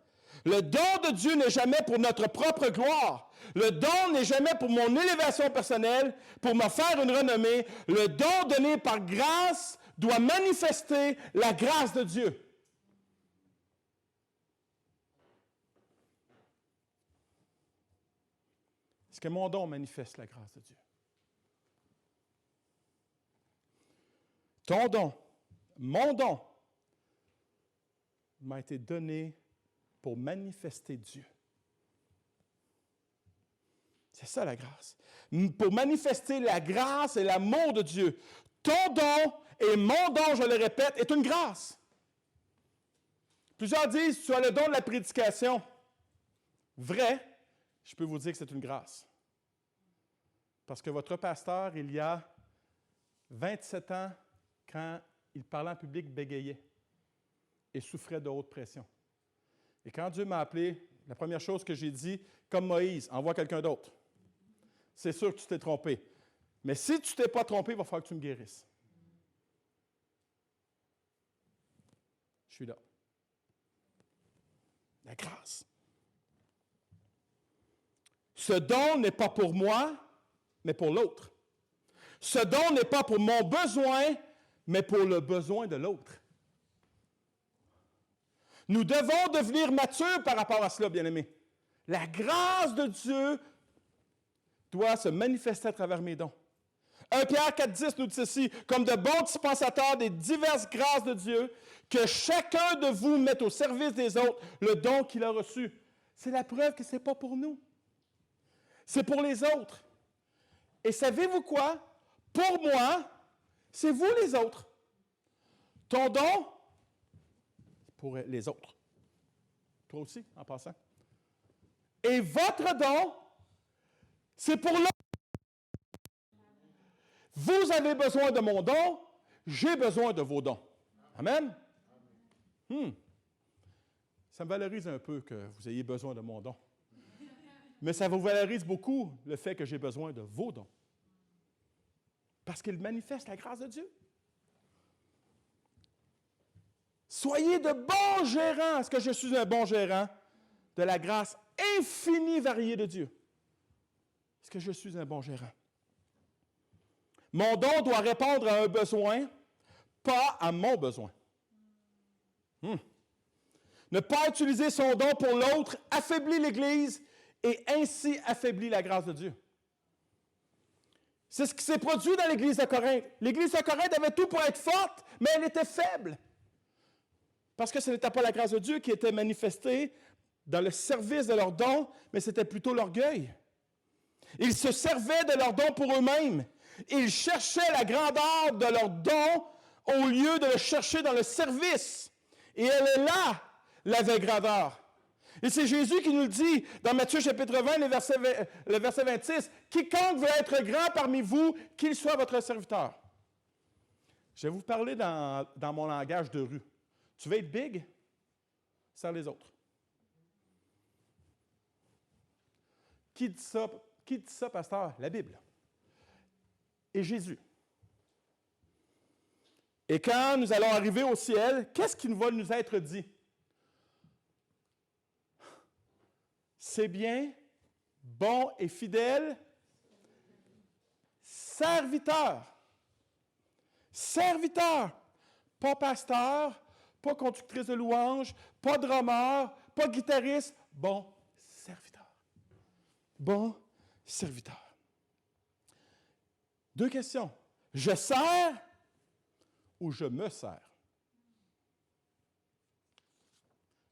Le don de Dieu n'est jamais pour notre propre gloire. Le don n'est jamais pour mon élévation personnelle, pour me faire une renommée. Le don donné par grâce doit manifester la grâce de Dieu. Est-ce que mon don manifeste la grâce de Dieu? ton don, mon don, m'a été donné pour manifester Dieu. C'est ça la grâce. Pour manifester la grâce et l'amour de Dieu. Ton don et mon don, je le répète, est une grâce. Plusieurs disent, tu as le don de la prédication. Vrai, je peux vous dire que c'est une grâce. Parce que votre pasteur, il y a 27 ans, quand il parlait en public, bégayait et souffrait de haute pression. Et quand Dieu m'a appelé, la première chose que j'ai dit, comme Moïse, envoie quelqu'un d'autre. C'est sûr que tu t'es trompé. Mais si tu ne t'es pas trompé, il va falloir que tu me guérisses. Je suis là. La grâce. Ce don n'est pas pour moi, mais pour l'autre. Ce don n'est pas pour mon besoin, mais pour le besoin de l'autre. Nous devons devenir matures par rapport à cela, bien-aimés. La grâce de Dieu doit se manifester à travers mes dons. 1 Pierre 4,10 nous dit ceci, « Comme de bons dispensateurs des diverses grâces de Dieu, que chacun de vous mette au service des autres le don qu'il a reçu. » C'est la preuve que ce n'est pas pour nous. C'est pour les autres. Et savez-vous quoi? Pour moi, c'est vous les autres. Ton don, pour les autres. Toi aussi, en passant. Et votre don, c'est pour l'autre. Vous avez besoin de mon don, j'ai besoin de vos dons. Amen? Ça me valorise un peu que vous ayez besoin de mon don. Mais ça vous valorise beaucoup le fait que j'ai besoin de vos dons. Parce qu'il manifeste la grâce de Dieu. Soyez de bons gérants. Est-ce que je suis un bon gérant de la grâce infinie, variée de Dieu? Est-ce que je suis un bon gérant? Mon don doit répondre à un besoin, pas à mon besoin. Ne pas utiliser son don pour l'autre affaiblit l'Église et ainsi affaiblit la grâce de Dieu. C'est ce qui s'est produit dans l'Église de Corinthe. L'Église de Corinthe avait tout pour être forte, mais elle était faible. Parce que ce n'était pas la grâce de Dieu qui était manifestée dans le service de leurs dons, mais c'était plutôt l'orgueil. Ils se servaient de leurs dons pour eux-mêmes. Ils cherchaient la grandeur de leurs dons au lieu de le chercher dans le service. Et elle est là, la vraie grandeur. Et c'est Jésus qui nous le dit dans Matthieu chapitre 20, le verset 26, « Quiconque veut être grand parmi vous, qu'il soit votre serviteur. » Je vais vous parler dans mon langage de rue. Tu veux être big? Sers les autres. Qui dit ça, pasteur? La Bible. Et Jésus. Et quand nous allons arriver au ciel, qu'est-ce qui va nous être dit? C'est bien, bon et fidèle, serviteur. Serviteur. Pas pasteur, pas conductrice de louange, pas drummer, pas guitariste. Bon serviteur. Bon serviteur. Deux questions. Je sers ou je me sers?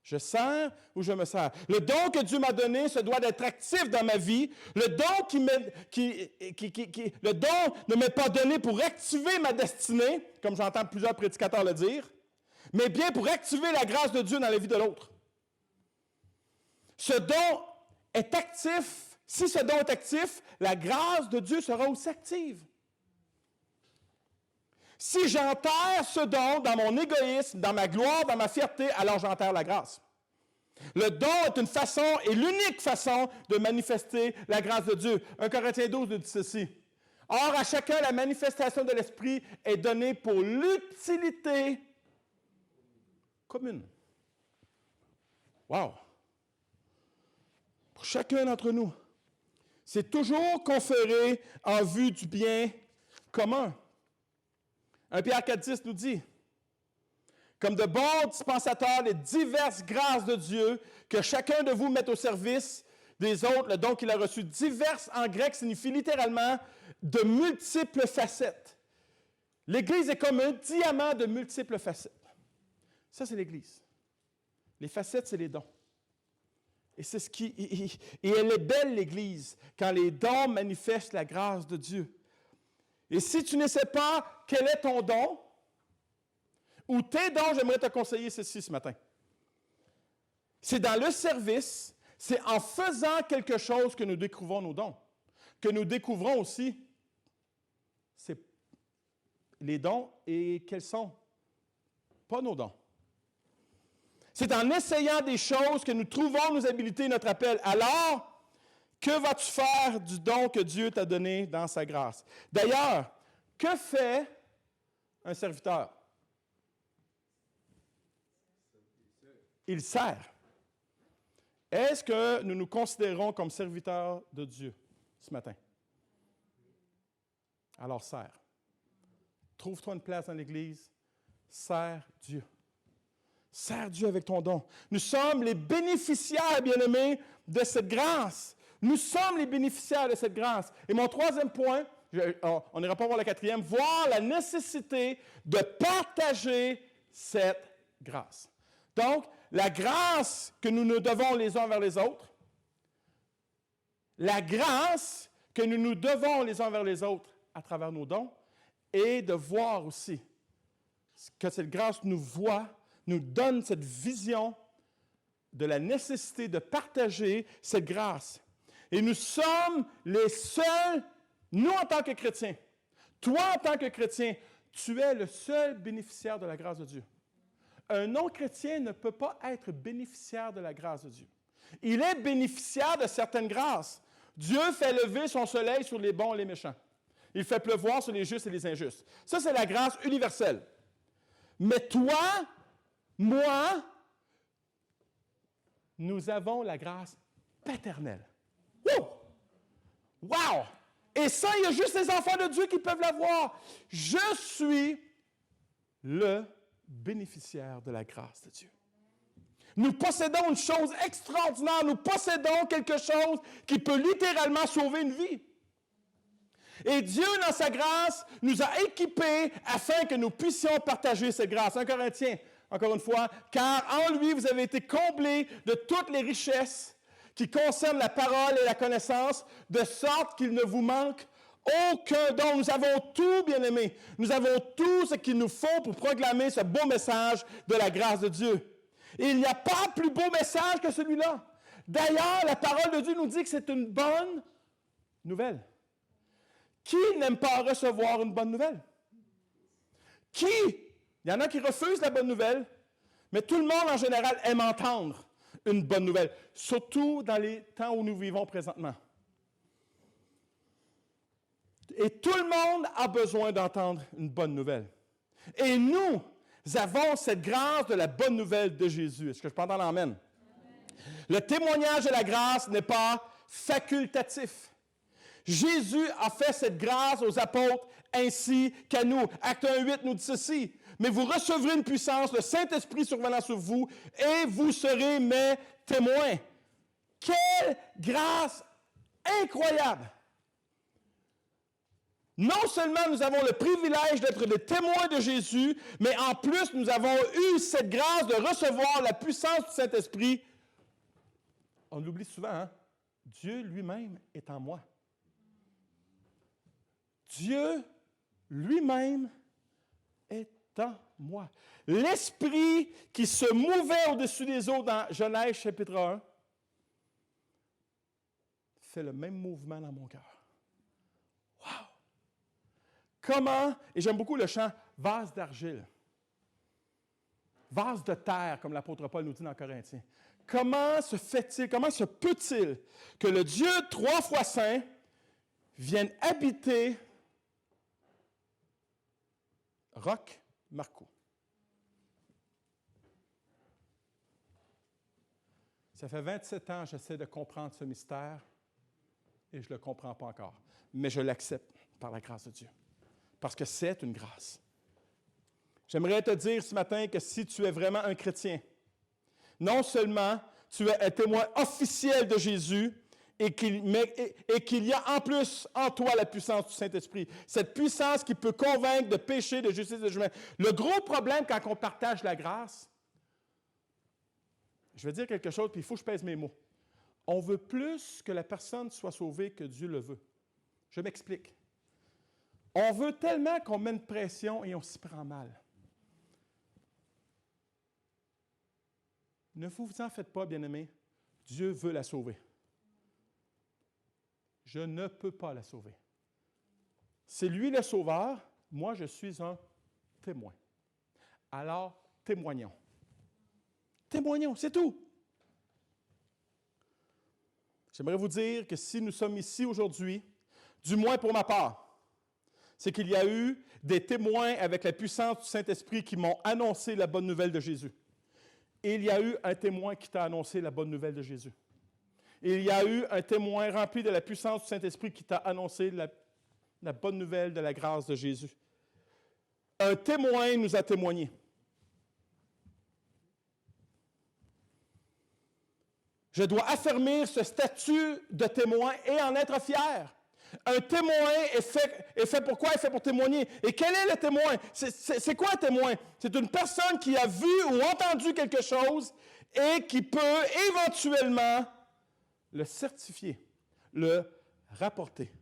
Je sers ou je me sers? Le don que Dieu m'a donné se doit d'être actif dans ma vie. Le don ne m'est pas donné pour activer ma destinée, comme j'entends plusieurs prédicateurs le dire, mais bien pour activer la grâce de Dieu dans la vie de l'autre. Ce don est actif. Si ce don est actif, la grâce de Dieu sera aussi active. Si j'enterre ce don dans mon égoïsme, dans ma gloire, dans ma fierté, alors j'enterre la grâce. Le don est une façon et l'unique façon de manifester la grâce de Dieu. 1 Corinthiens 12 nous dit ceci. Or, à chacun, la manifestation de l'Esprit est donnée pour l'utilité commune. Wow! Pour chacun d'entre nous. C'est toujours conféré en vue du bien commun. 1 Pierre 4,10 nous dit, « Comme de bons dispensateurs des diverses grâces de Dieu, que chacun de vous mette au service des autres le don qu'il a reçu. » Diverses en grec signifie littéralement de multiples facettes. L'Église est comme un diamant de multiples facettes. Ça, c'est l'Église. Les facettes, c'est les dons. Et c'est ce qui. Et elle est belle, l'Église, quand les dons manifestent la grâce de Dieu. Et si tu ne sais pas quel est ton don, ou tes dons, j'aimerais te conseiller ceci ce matin. C'est dans le service, c'est en faisant quelque chose que nous découvrons nos dons. Que nous découvrons aussi les dons et quels sont? Pas nos dons. C'est en essayant des choses que nous trouvons nos habiletés et notre appel. Alors, que vas-tu faire du don que Dieu t'a donné dans sa grâce? D'ailleurs, que fait un serviteur? Il sert. Est-ce que nous nous considérons comme serviteurs de Dieu ce matin? Alors, sers. Trouve-toi une place dans l'Église. Sers Dieu. Sers Dieu avec ton don. Nous sommes les bénéficiaires, bien-aimés, de cette grâce. Nous sommes les bénéficiaires de cette grâce. Et mon troisième point, on n'ira pas voir le quatrième, voir la nécessité de partager cette grâce. Donc, la grâce que nous nous devons les uns vers les autres, la grâce que nous nous devons les uns vers les autres à travers nos dons, et de voir aussi que cette grâce nous voit, nous donne cette vision de la nécessité de partager cette grâce. Et nous sommes les seuls, nous en tant que chrétiens, toi en tant que chrétien, tu es le seul bénéficiaire de la grâce de Dieu. Un non-chrétien ne peut pas être bénéficiaire de la grâce de Dieu. Il est bénéficiaire de certaines grâces. Dieu fait lever son soleil sur les bons et les méchants. Il fait pleuvoir sur les justes et les injustes. Ça, c'est la grâce universelle. Mais toi, moi, nous avons la grâce paternelle. Wouh! Wow! Et ça, il y a juste les enfants de Dieu qui peuvent l'avoir. Je suis le bénéficiaire de la grâce de Dieu. Nous possédons une chose extraordinaire. Nous possédons quelque chose qui peut littéralement sauver une vie. Et Dieu, dans sa grâce, nous a équipés afin que nous puissions partager cette grâce. 1 Corinthiens, encore une fois, car en lui, vous avez été comblés de toutes les richesses qui concernent la parole et la connaissance, de sorte qu'il ne vous manque aucun don. Nous avons tout, bien-aimés. Nous avons tout ce qu'il nous faut pour proclamer ce beau message de la grâce de Dieu. Et il n'y a pas plus beau message que celui-là. D'ailleurs, la parole de Dieu nous dit que c'est une bonne nouvelle. Qui n'aime pas recevoir une bonne nouvelle? Qui? Il y en a qui refusent la bonne nouvelle, mais tout le monde en général aime entendre une bonne nouvelle, surtout dans les temps où nous vivons présentement. Et tout le monde a besoin d'entendre une bonne nouvelle. Et nous avons cette grâce de la bonne nouvelle de Jésus. Est-ce que je peux entendre l'amen? Le témoignage de la grâce n'est pas facultatif. Jésus a fait cette grâce aux apôtres ainsi qu'à nous. Acte 1:8 nous dit ceci. Mais vous recevrez une puissance, le Saint-Esprit survenant sur vous, et vous serez mes témoins. Quelle grâce incroyable! Non seulement nous avons le privilège d'être des témoins de Jésus, mais en plus nous avons eu cette grâce de recevoir la puissance du Saint-Esprit. On l'oublie souvent, hein? Dieu lui-même est en moi. Dieu lui-même est en moi. L'Esprit qui se mouvait au-dessus des eaux dans Genèse chapitre 1 fait le même mouvement dans mon cœur. Wow! Comment, et j'aime beaucoup le chant « vase d'argile », vase de terre, comme l'apôtre Paul nous dit dans Corinthiens. Comment se fait-il, comment se peut-il que le Dieu 3 fois saint vienne habiter Roch Marcoux? Ça fait 27 ans que j'essaie de comprendre ce mystère et je ne le comprends pas encore. Mais je l'accepte par la grâce de Dieu. Parce que c'est une grâce. J'aimerais te dire ce matin que si tu es vraiment un chrétien, non seulement tu es un témoin officiel de Jésus, et qu'il y a en plus en toi la puissance du Saint-Esprit. Cette puissance qui peut convaincre de péché, de justice, de jugement. Le gros problème quand on partage la grâce, je vais dire quelque chose, puis il faut que je pèse mes mots. On veut plus que la personne soit sauvée que Dieu le veut. Je m'explique. On veut tellement qu'on met une pression et on s'y prend mal. Ne vous en faites pas, bien-aimés. Dieu veut la sauver. Je ne peux pas la sauver. C'est lui le sauveur, moi je suis un témoin. Alors, témoignons. Témoignons, c'est tout. J'aimerais vous dire que si nous sommes ici aujourd'hui, du moins pour ma part, c'est qu'il y a eu des témoins avec la puissance du Saint-Esprit qui m'ont annoncé la bonne nouvelle de Jésus. Et il y a eu un témoin qui t'a annoncé la bonne nouvelle de Jésus. Et il y a eu un témoin rempli de la puissance du Saint-Esprit qui t'a annoncé la bonne nouvelle de la grâce de Jésus. Un témoin nous a témoigné. Je dois affirmer ce statut de témoin et en être fier. Un témoin est fait pour quoi? Il est fait pour témoigner. Et quel est le témoin? C'est quoi un témoin? C'est une personne qui a vu ou entendu quelque chose et qui peut éventuellement le certifier, le rapporter.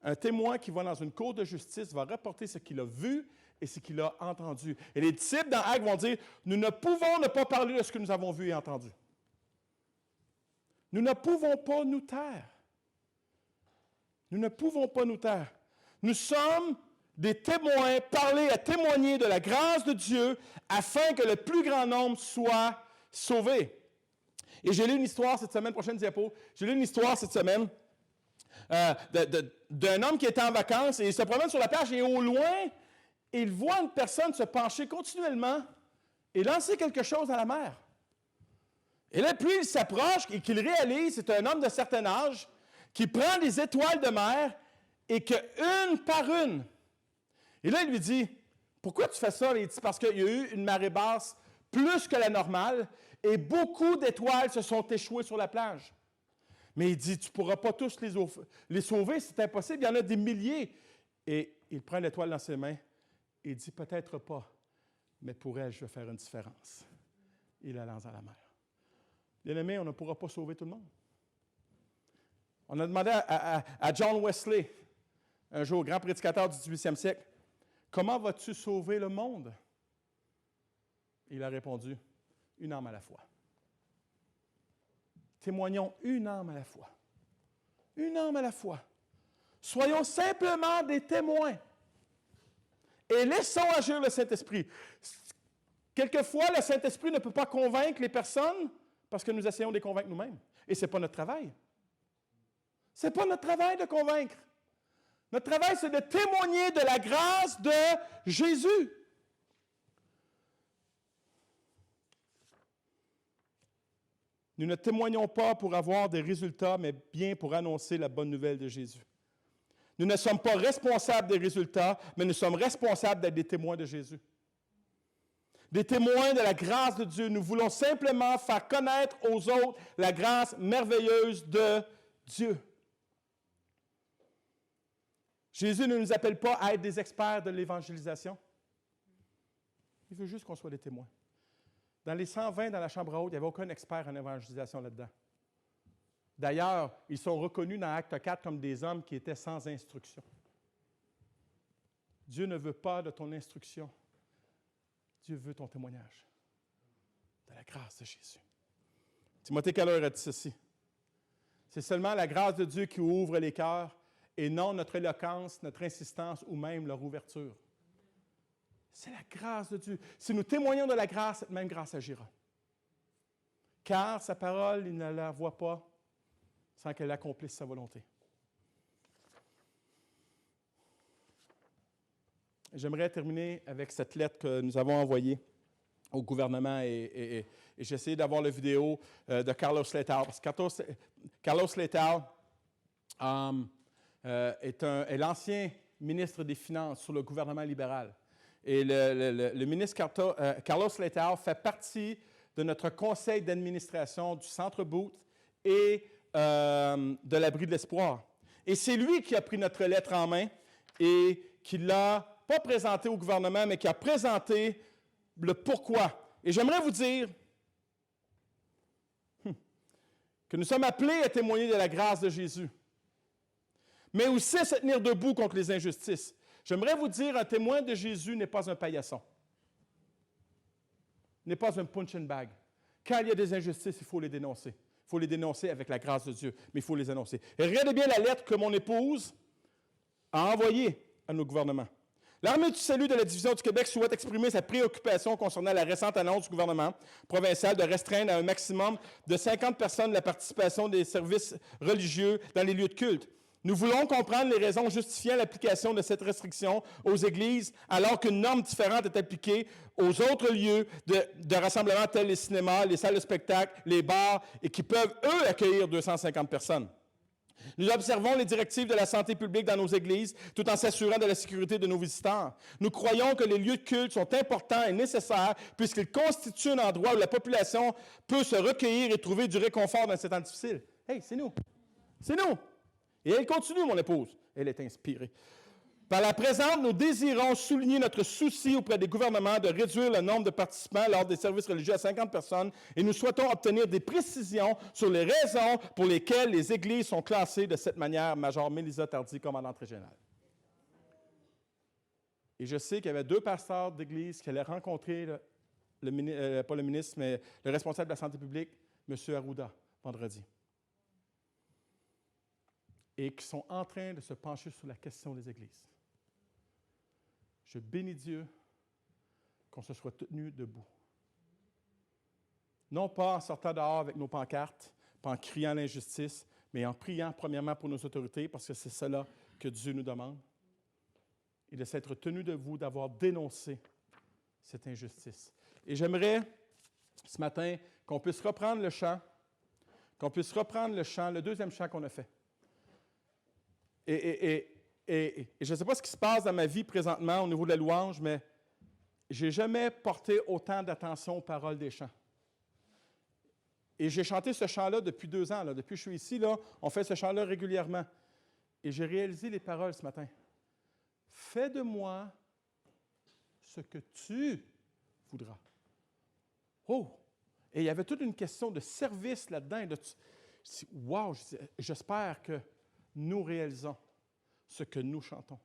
Un témoin qui va dans une cour de justice va rapporter ce qu'il a vu et ce qu'il a entendu. Et les disciples dans Actes vont dire, nous ne pouvons ne pas parler de ce que nous avons vu et entendu. Nous ne pouvons pas nous taire. Nous ne pouvons pas nous taire. Nous sommes des témoins, parler à témoigner de la grâce de Dieu afin que le plus grand nombre soit sauvé. Et j'ai lu une histoire cette semaine, prochaine diapo, j'ai lu une histoire cette semaine d'un homme qui était en vacances et il se promène sur la plage et au loin, il voit une personne se pencher continuellement et lancer quelque chose à la mer. Et là, plus il s'approche et qu'il réalise, c'est un homme de certain âge qui prend des étoiles de mer et que une par une. Et là, il lui dit, pourquoi tu fais ça? Il dit, parce qu'il y a eu une marée basse plus que la normale et beaucoup d'étoiles se sont échouées sur la plage. Mais il dit, tu ne pourras pas tous les sauver, c'est impossible, il y en a des milliers. Et il prend l'étoile dans ses mains et il dit, peut-être pas, mais pour elle, je vais faire une différence. Il la lance à la mer. Bien-aimé, on ne pourra pas sauver tout le monde. On a demandé à John Wesley, un jour grand prédicateur du 18e siècle, comment vas-tu sauver le monde? Il a répondu, une âme à la fois. Témoignons une âme à la fois. Une âme à la fois. Soyons simplement des témoins. Et laissons agir le Saint-Esprit. Quelquefois, le Saint-Esprit ne peut pas convaincre les personnes parce que nous essayons de les convaincre nous-mêmes. Et ce n'est pas notre travail. Ce n'est pas notre travail de convaincre. Notre travail, c'est de témoigner de la grâce de Jésus. Nous ne témoignons pas pour avoir des résultats, mais bien pour annoncer la bonne nouvelle de Jésus. Nous ne sommes pas responsables des résultats, mais nous sommes responsables d'être des témoins de Jésus. Des témoins de la grâce de Dieu. Nous voulons simplement faire connaître aux autres la grâce merveilleuse de Dieu. Jésus ne nous appelle pas à être des experts de l'évangélisation. Il veut juste qu'on soit des témoins. Dans les 120 dans la chambre haute, il n'y avait aucun expert en évangélisation là-dedans. D'ailleurs, ils sont reconnus dans Acte 4 comme des hommes qui étaient sans instruction. Dieu ne veut pas de ton instruction. Dieu veut ton témoignage de la grâce de Jésus. Timothée Keller a dit ceci. C'est seulement la grâce de Dieu qui ouvre les cœurs et non notre éloquence, notre insistance ou même leur ouverture. C'est la grâce de Dieu. Si nous témoignons de la grâce, cette même grâce agira. Car sa parole, il ne la voit pas sans qu'elle accomplisse sa volonté. J'aimerais terminer avec cette lettre que nous avons envoyée au gouvernement et j'ai essayé d'avoir la vidéo de Carlos Letao. Parce que Carlos Letao est l'ancien ministre des Finances sur le gouvernement libéral. Et le ministre Carlos Letao fait partie de notre conseil d'administration du Centre Booth et de l'abri de l'espoir. Et c'est lui qui a pris notre lettre en main et qui l'a pas présenté au gouvernement, mais qui a présenté le pourquoi. Et j'aimerais vous dire que nous sommes appelés à témoigner de la grâce de Jésus, mais aussi à se tenir debout contre les injustices. J'aimerais vous dire, un témoin de Jésus n'est pas un paillasson, n'est pas un punch and bag. Quand il y a des injustices, il faut les dénoncer. Il faut les dénoncer avec la grâce de Dieu, mais il faut les annoncer. Et regardez bien la lettre que mon épouse a envoyée à nos gouvernements. L'Armée du salut de la Division du Québec souhaite exprimer sa préoccupation concernant la récente annonce du gouvernement provincial de restreindre à un maximum de 50 personnes la participation des services religieux dans les lieux de culte. Nous voulons comprendre les raisons justifiant l'application de cette restriction aux églises alors qu'une norme différente est appliquée aux autres lieux de rassemblement tels les cinémas, les salles de spectacle, les bars et qui peuvent, eux, accueillir 250 personnes. Nous observons les directives de la santé publique dans nos églises tout en s'assurant de la sécurité de nos visiteurs. Nous croyons que les lieux de culte sont importants et nécessaires puisqu'ils constituent un endroit où la population peut se recueillir et trouver du réconfort dans ces temps difficiles. Hey, c'est nous! C'est nous! Et elle continue, mon épouse. Elle est inspirée. Par la présente, nous désirons souligner notre souci auprès des gouvernements de réduire le nombre de participants lors des services religieux à 50 personnes et nous souhaitons obtenir des précisions sur les raisons pour lesquelles les églises sont classées de cette manière, Major Mélisa Tardy, commandante régionale. Et je sais qu'il y avait 2 pasteurs d'église qui allaient rencontrer pas le ministre, mais le responsable de la santé publique, M. Arruda, vendredi. Et qui sont en train de se pencher sur la question des églises. Je bénis Dieu qu'on se soit tenu debout. Non pas en sortant dehors avec nos pancartes, pas en criant l'injustice, mais en priant premièrement pour nos autorités, parce que c'est cela que Dieu nous demande. Et de s'être tenu debout, d'avoir dénoncé cette injustice. Et j'aimerais, ce matin, qu'on puisse reprendre le chant, le deuxième chant qu'on a fait. Et je ne sais pas ce qui se passe dans ma vie présentement au niveau de la louange, mais je n'ai jamais porté autant d'attention aux paroles des chants. Et j'ai chanté ce chant-là depuis 2 ans. Là. Depuis que je suis ici, là, on fait ce chant-là régulièrement. Et j'ai réalisé les paroles ce matin. Fais de moi ce que tu voudras. Oh! Et il y avait toute une question de service là-dedans. Wow! J'espère que nous réalisons ce que nous chantons.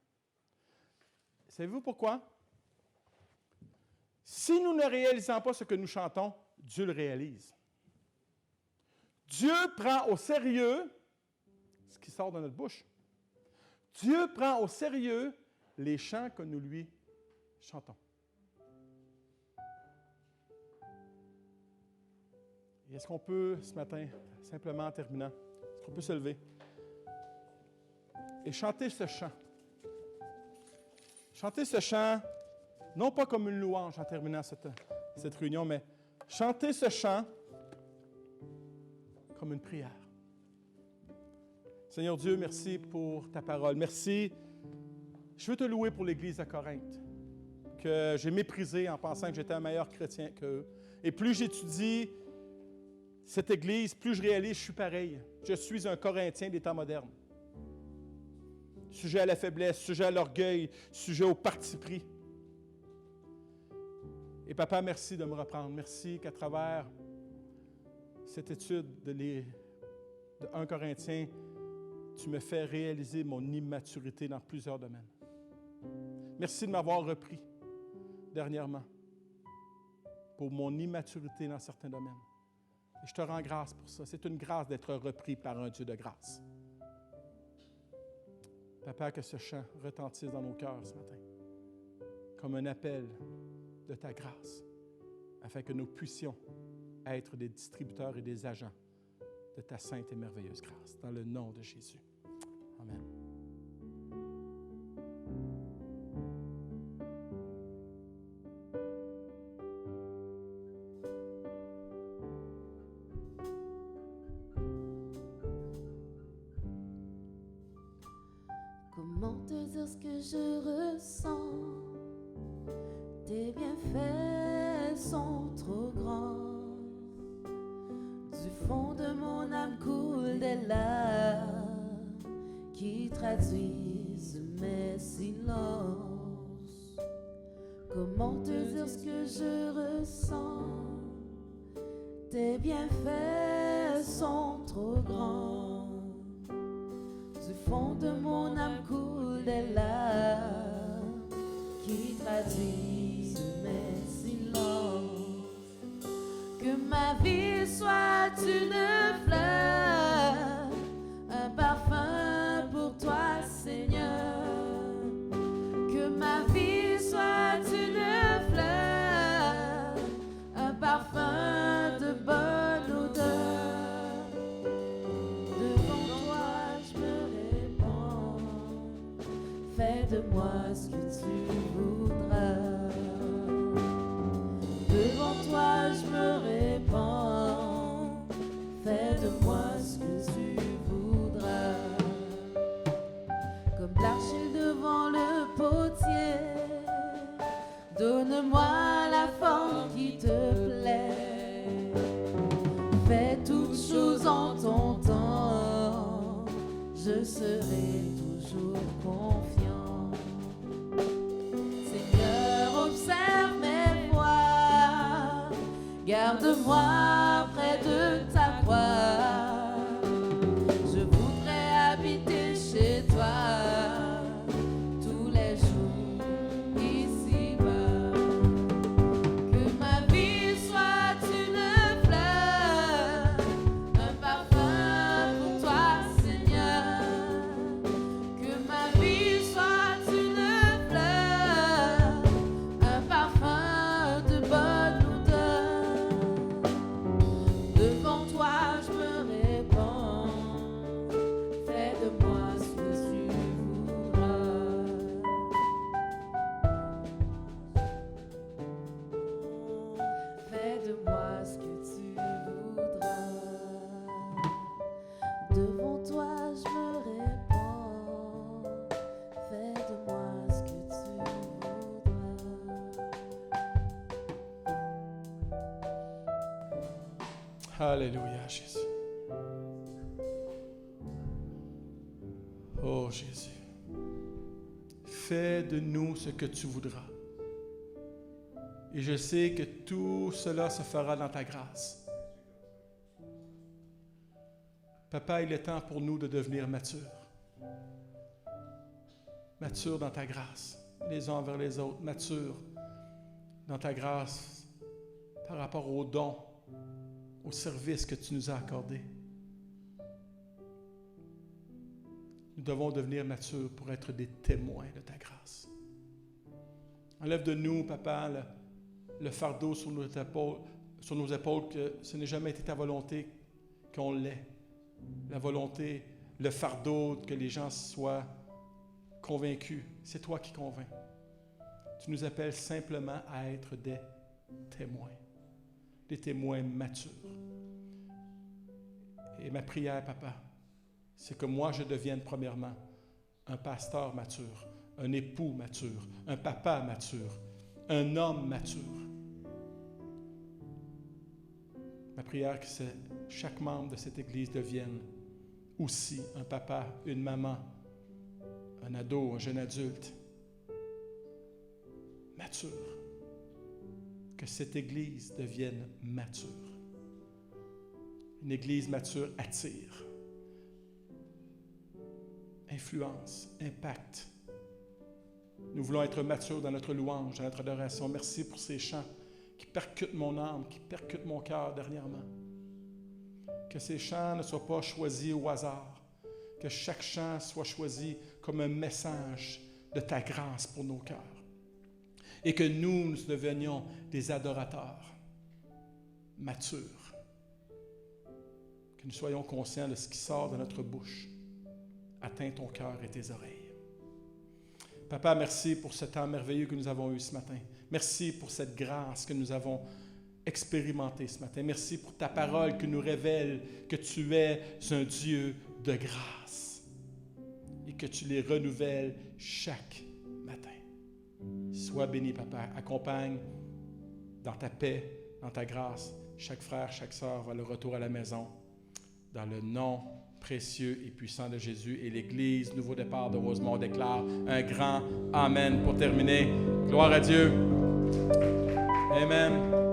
Savez-vous pourquoi? Si nous ne réalisons pas ce que nous chantons, Dieu le réalise. Dieu prend au sérieux ce qui sort de notre bouche. Dieu prend au sérieux les chants que nous lui chantons. Et est-ce qu'on peut, ce matin, simplement en terminant, est-ce qu'on peut se lever et chanter ce chant? Chanter ce chant, non pas comme une louange en terminant cette réunion, mais chanter ce chant comme une prière. Seigneur Dieu, merci pour ta parole. Merci. Je veux te louer pour l'Église à Corinthe, que j'ai méprisée en pensant que j'étais un meilleur chrétien qu'eux. Et plus j'étudie cette Église, plus je réalise que je suis pareil. Je suis un Corinthien des temps modernes. Sujet à la faiblesse, sujet à l'orgueil, sujet au parti pris. Et papa, merci de me reprendre. Merci qu'à travers cette étude de 1 Corinthiens, tu me fais réaliser mon immaturité dans plusieurs domaines. Merci de m'avoir repris dernièrement pour mon immaturité dans certains domaines. Et je te rends grâce pour ça. C'est une grâce d'être repris par un Dieu de grâce. Papa, que ce chant retentisse dans nos cœurs ce matin, comme un appel de ta grâce, afin que nous puissions être des distributeurs et des agents de ta sainte et merveilleuse grâce. Dans le nom de Jésus. Amen. Comment te dire ce que je ressens? Tes bienfaits sont trop grands. Du fond de mon âme coulent des larmes qui traduisent mes silences. Comment te dire ce que je ressens? Tes bienfaits sont trop grands. Du fond de mon âme coulent des larmes qui traduisent mes silences. Que ma vie soit une fleur, un parfum pour toi, Seigneur. Que ma vie soit une fleur, un parfum de bonne odeur. Devant toi je me répands, fais de moi ce que tu voudras. Devant toi je me répands, fais de moi ce que tu voudras. Comme l'argile devant le potier, donne-moi la forme qui te plaît. Fais toutes choses en ton temps, je serai toujours confiant. Seigneur, observe mes voies, garde-moi près de ta croix. Je voudrais habiter chez toi tous les jours ici-bas. Que ma vie soit une fleur, un parfum pour toi, Seigneur. Que ma vie soit une fleur, un parfum de bonne odeur. Devant toi je me répands, fais de moi ce que tu voudras. Fais de moi ce que tu voudras. Devant toi je me répands, fais de moi ce que tu voudras. Alléluia, Jésus. Oh, Jésus. Fais de nous ce que tu voudras. Et je sais que tout cela se fera dans ta grâce. Papa, il est temps pour nous de devenir matures. Matures dans ta grâce, les uns envers les autres. Matures dans ta grâce par rapport aux dons, au service que tu nous as accordé. Nous devons devenir matures pour être des témoins de ta grâce. Enlève de nous, Papa, le fardeau sur nos épaules, que ce n'est jamais été ta volonté qu'on l'ait. La volonté, le fardeau, que les gens soient convaincus. C'est toi qui convaincs. Tu nous appelles simplement à être des témoins matures. Et ma prière, Papa, c'est que moi je devienne premièrement un pasteur mature, un époux mature, un papa mature, un homme mature. Ma prière, c'est que chaque membre de cette Église devienne aussi un papa, une maman, un ado, un jeune adulte mature. Que cette Église devienne mature. Une Église mature attire, influence, impact. Nous voulons être matures dans notre louange, dans notre adoration. Merci pour ces chants qui percutent mon âme, qui percutent mon cœur dernièrement. Que ces chants ne soient pas choisis au hasard. Que chaque chant soit choisi comme un message de ta grâce pour nos cœurs. Et que nous devenions des adorateurs matures. Que nous soyons conscients de ce qui sort de notre bouche atteint ton cœur et tes oreilles. Papa, merci pour ce temps merveilleux que nous avons eu ce matin. Merci pour cette grâce que nous avons expérimentée ce matin. Merci pour ta parole qui nous révèle que tu es un Dieu de grâce et que tu les renouvelles chaque matin. Sois béni, Papa. Accompagne dans ta paix, dans ta grâce, chaque frère, chaque sœur va le retour à la maison. Dans le nom précieux et puissant de Jésus. Et l'Église Nouveau Départ de Rosemont déclare un grand Amen pour terminer. Gloire à Dieu. Amen.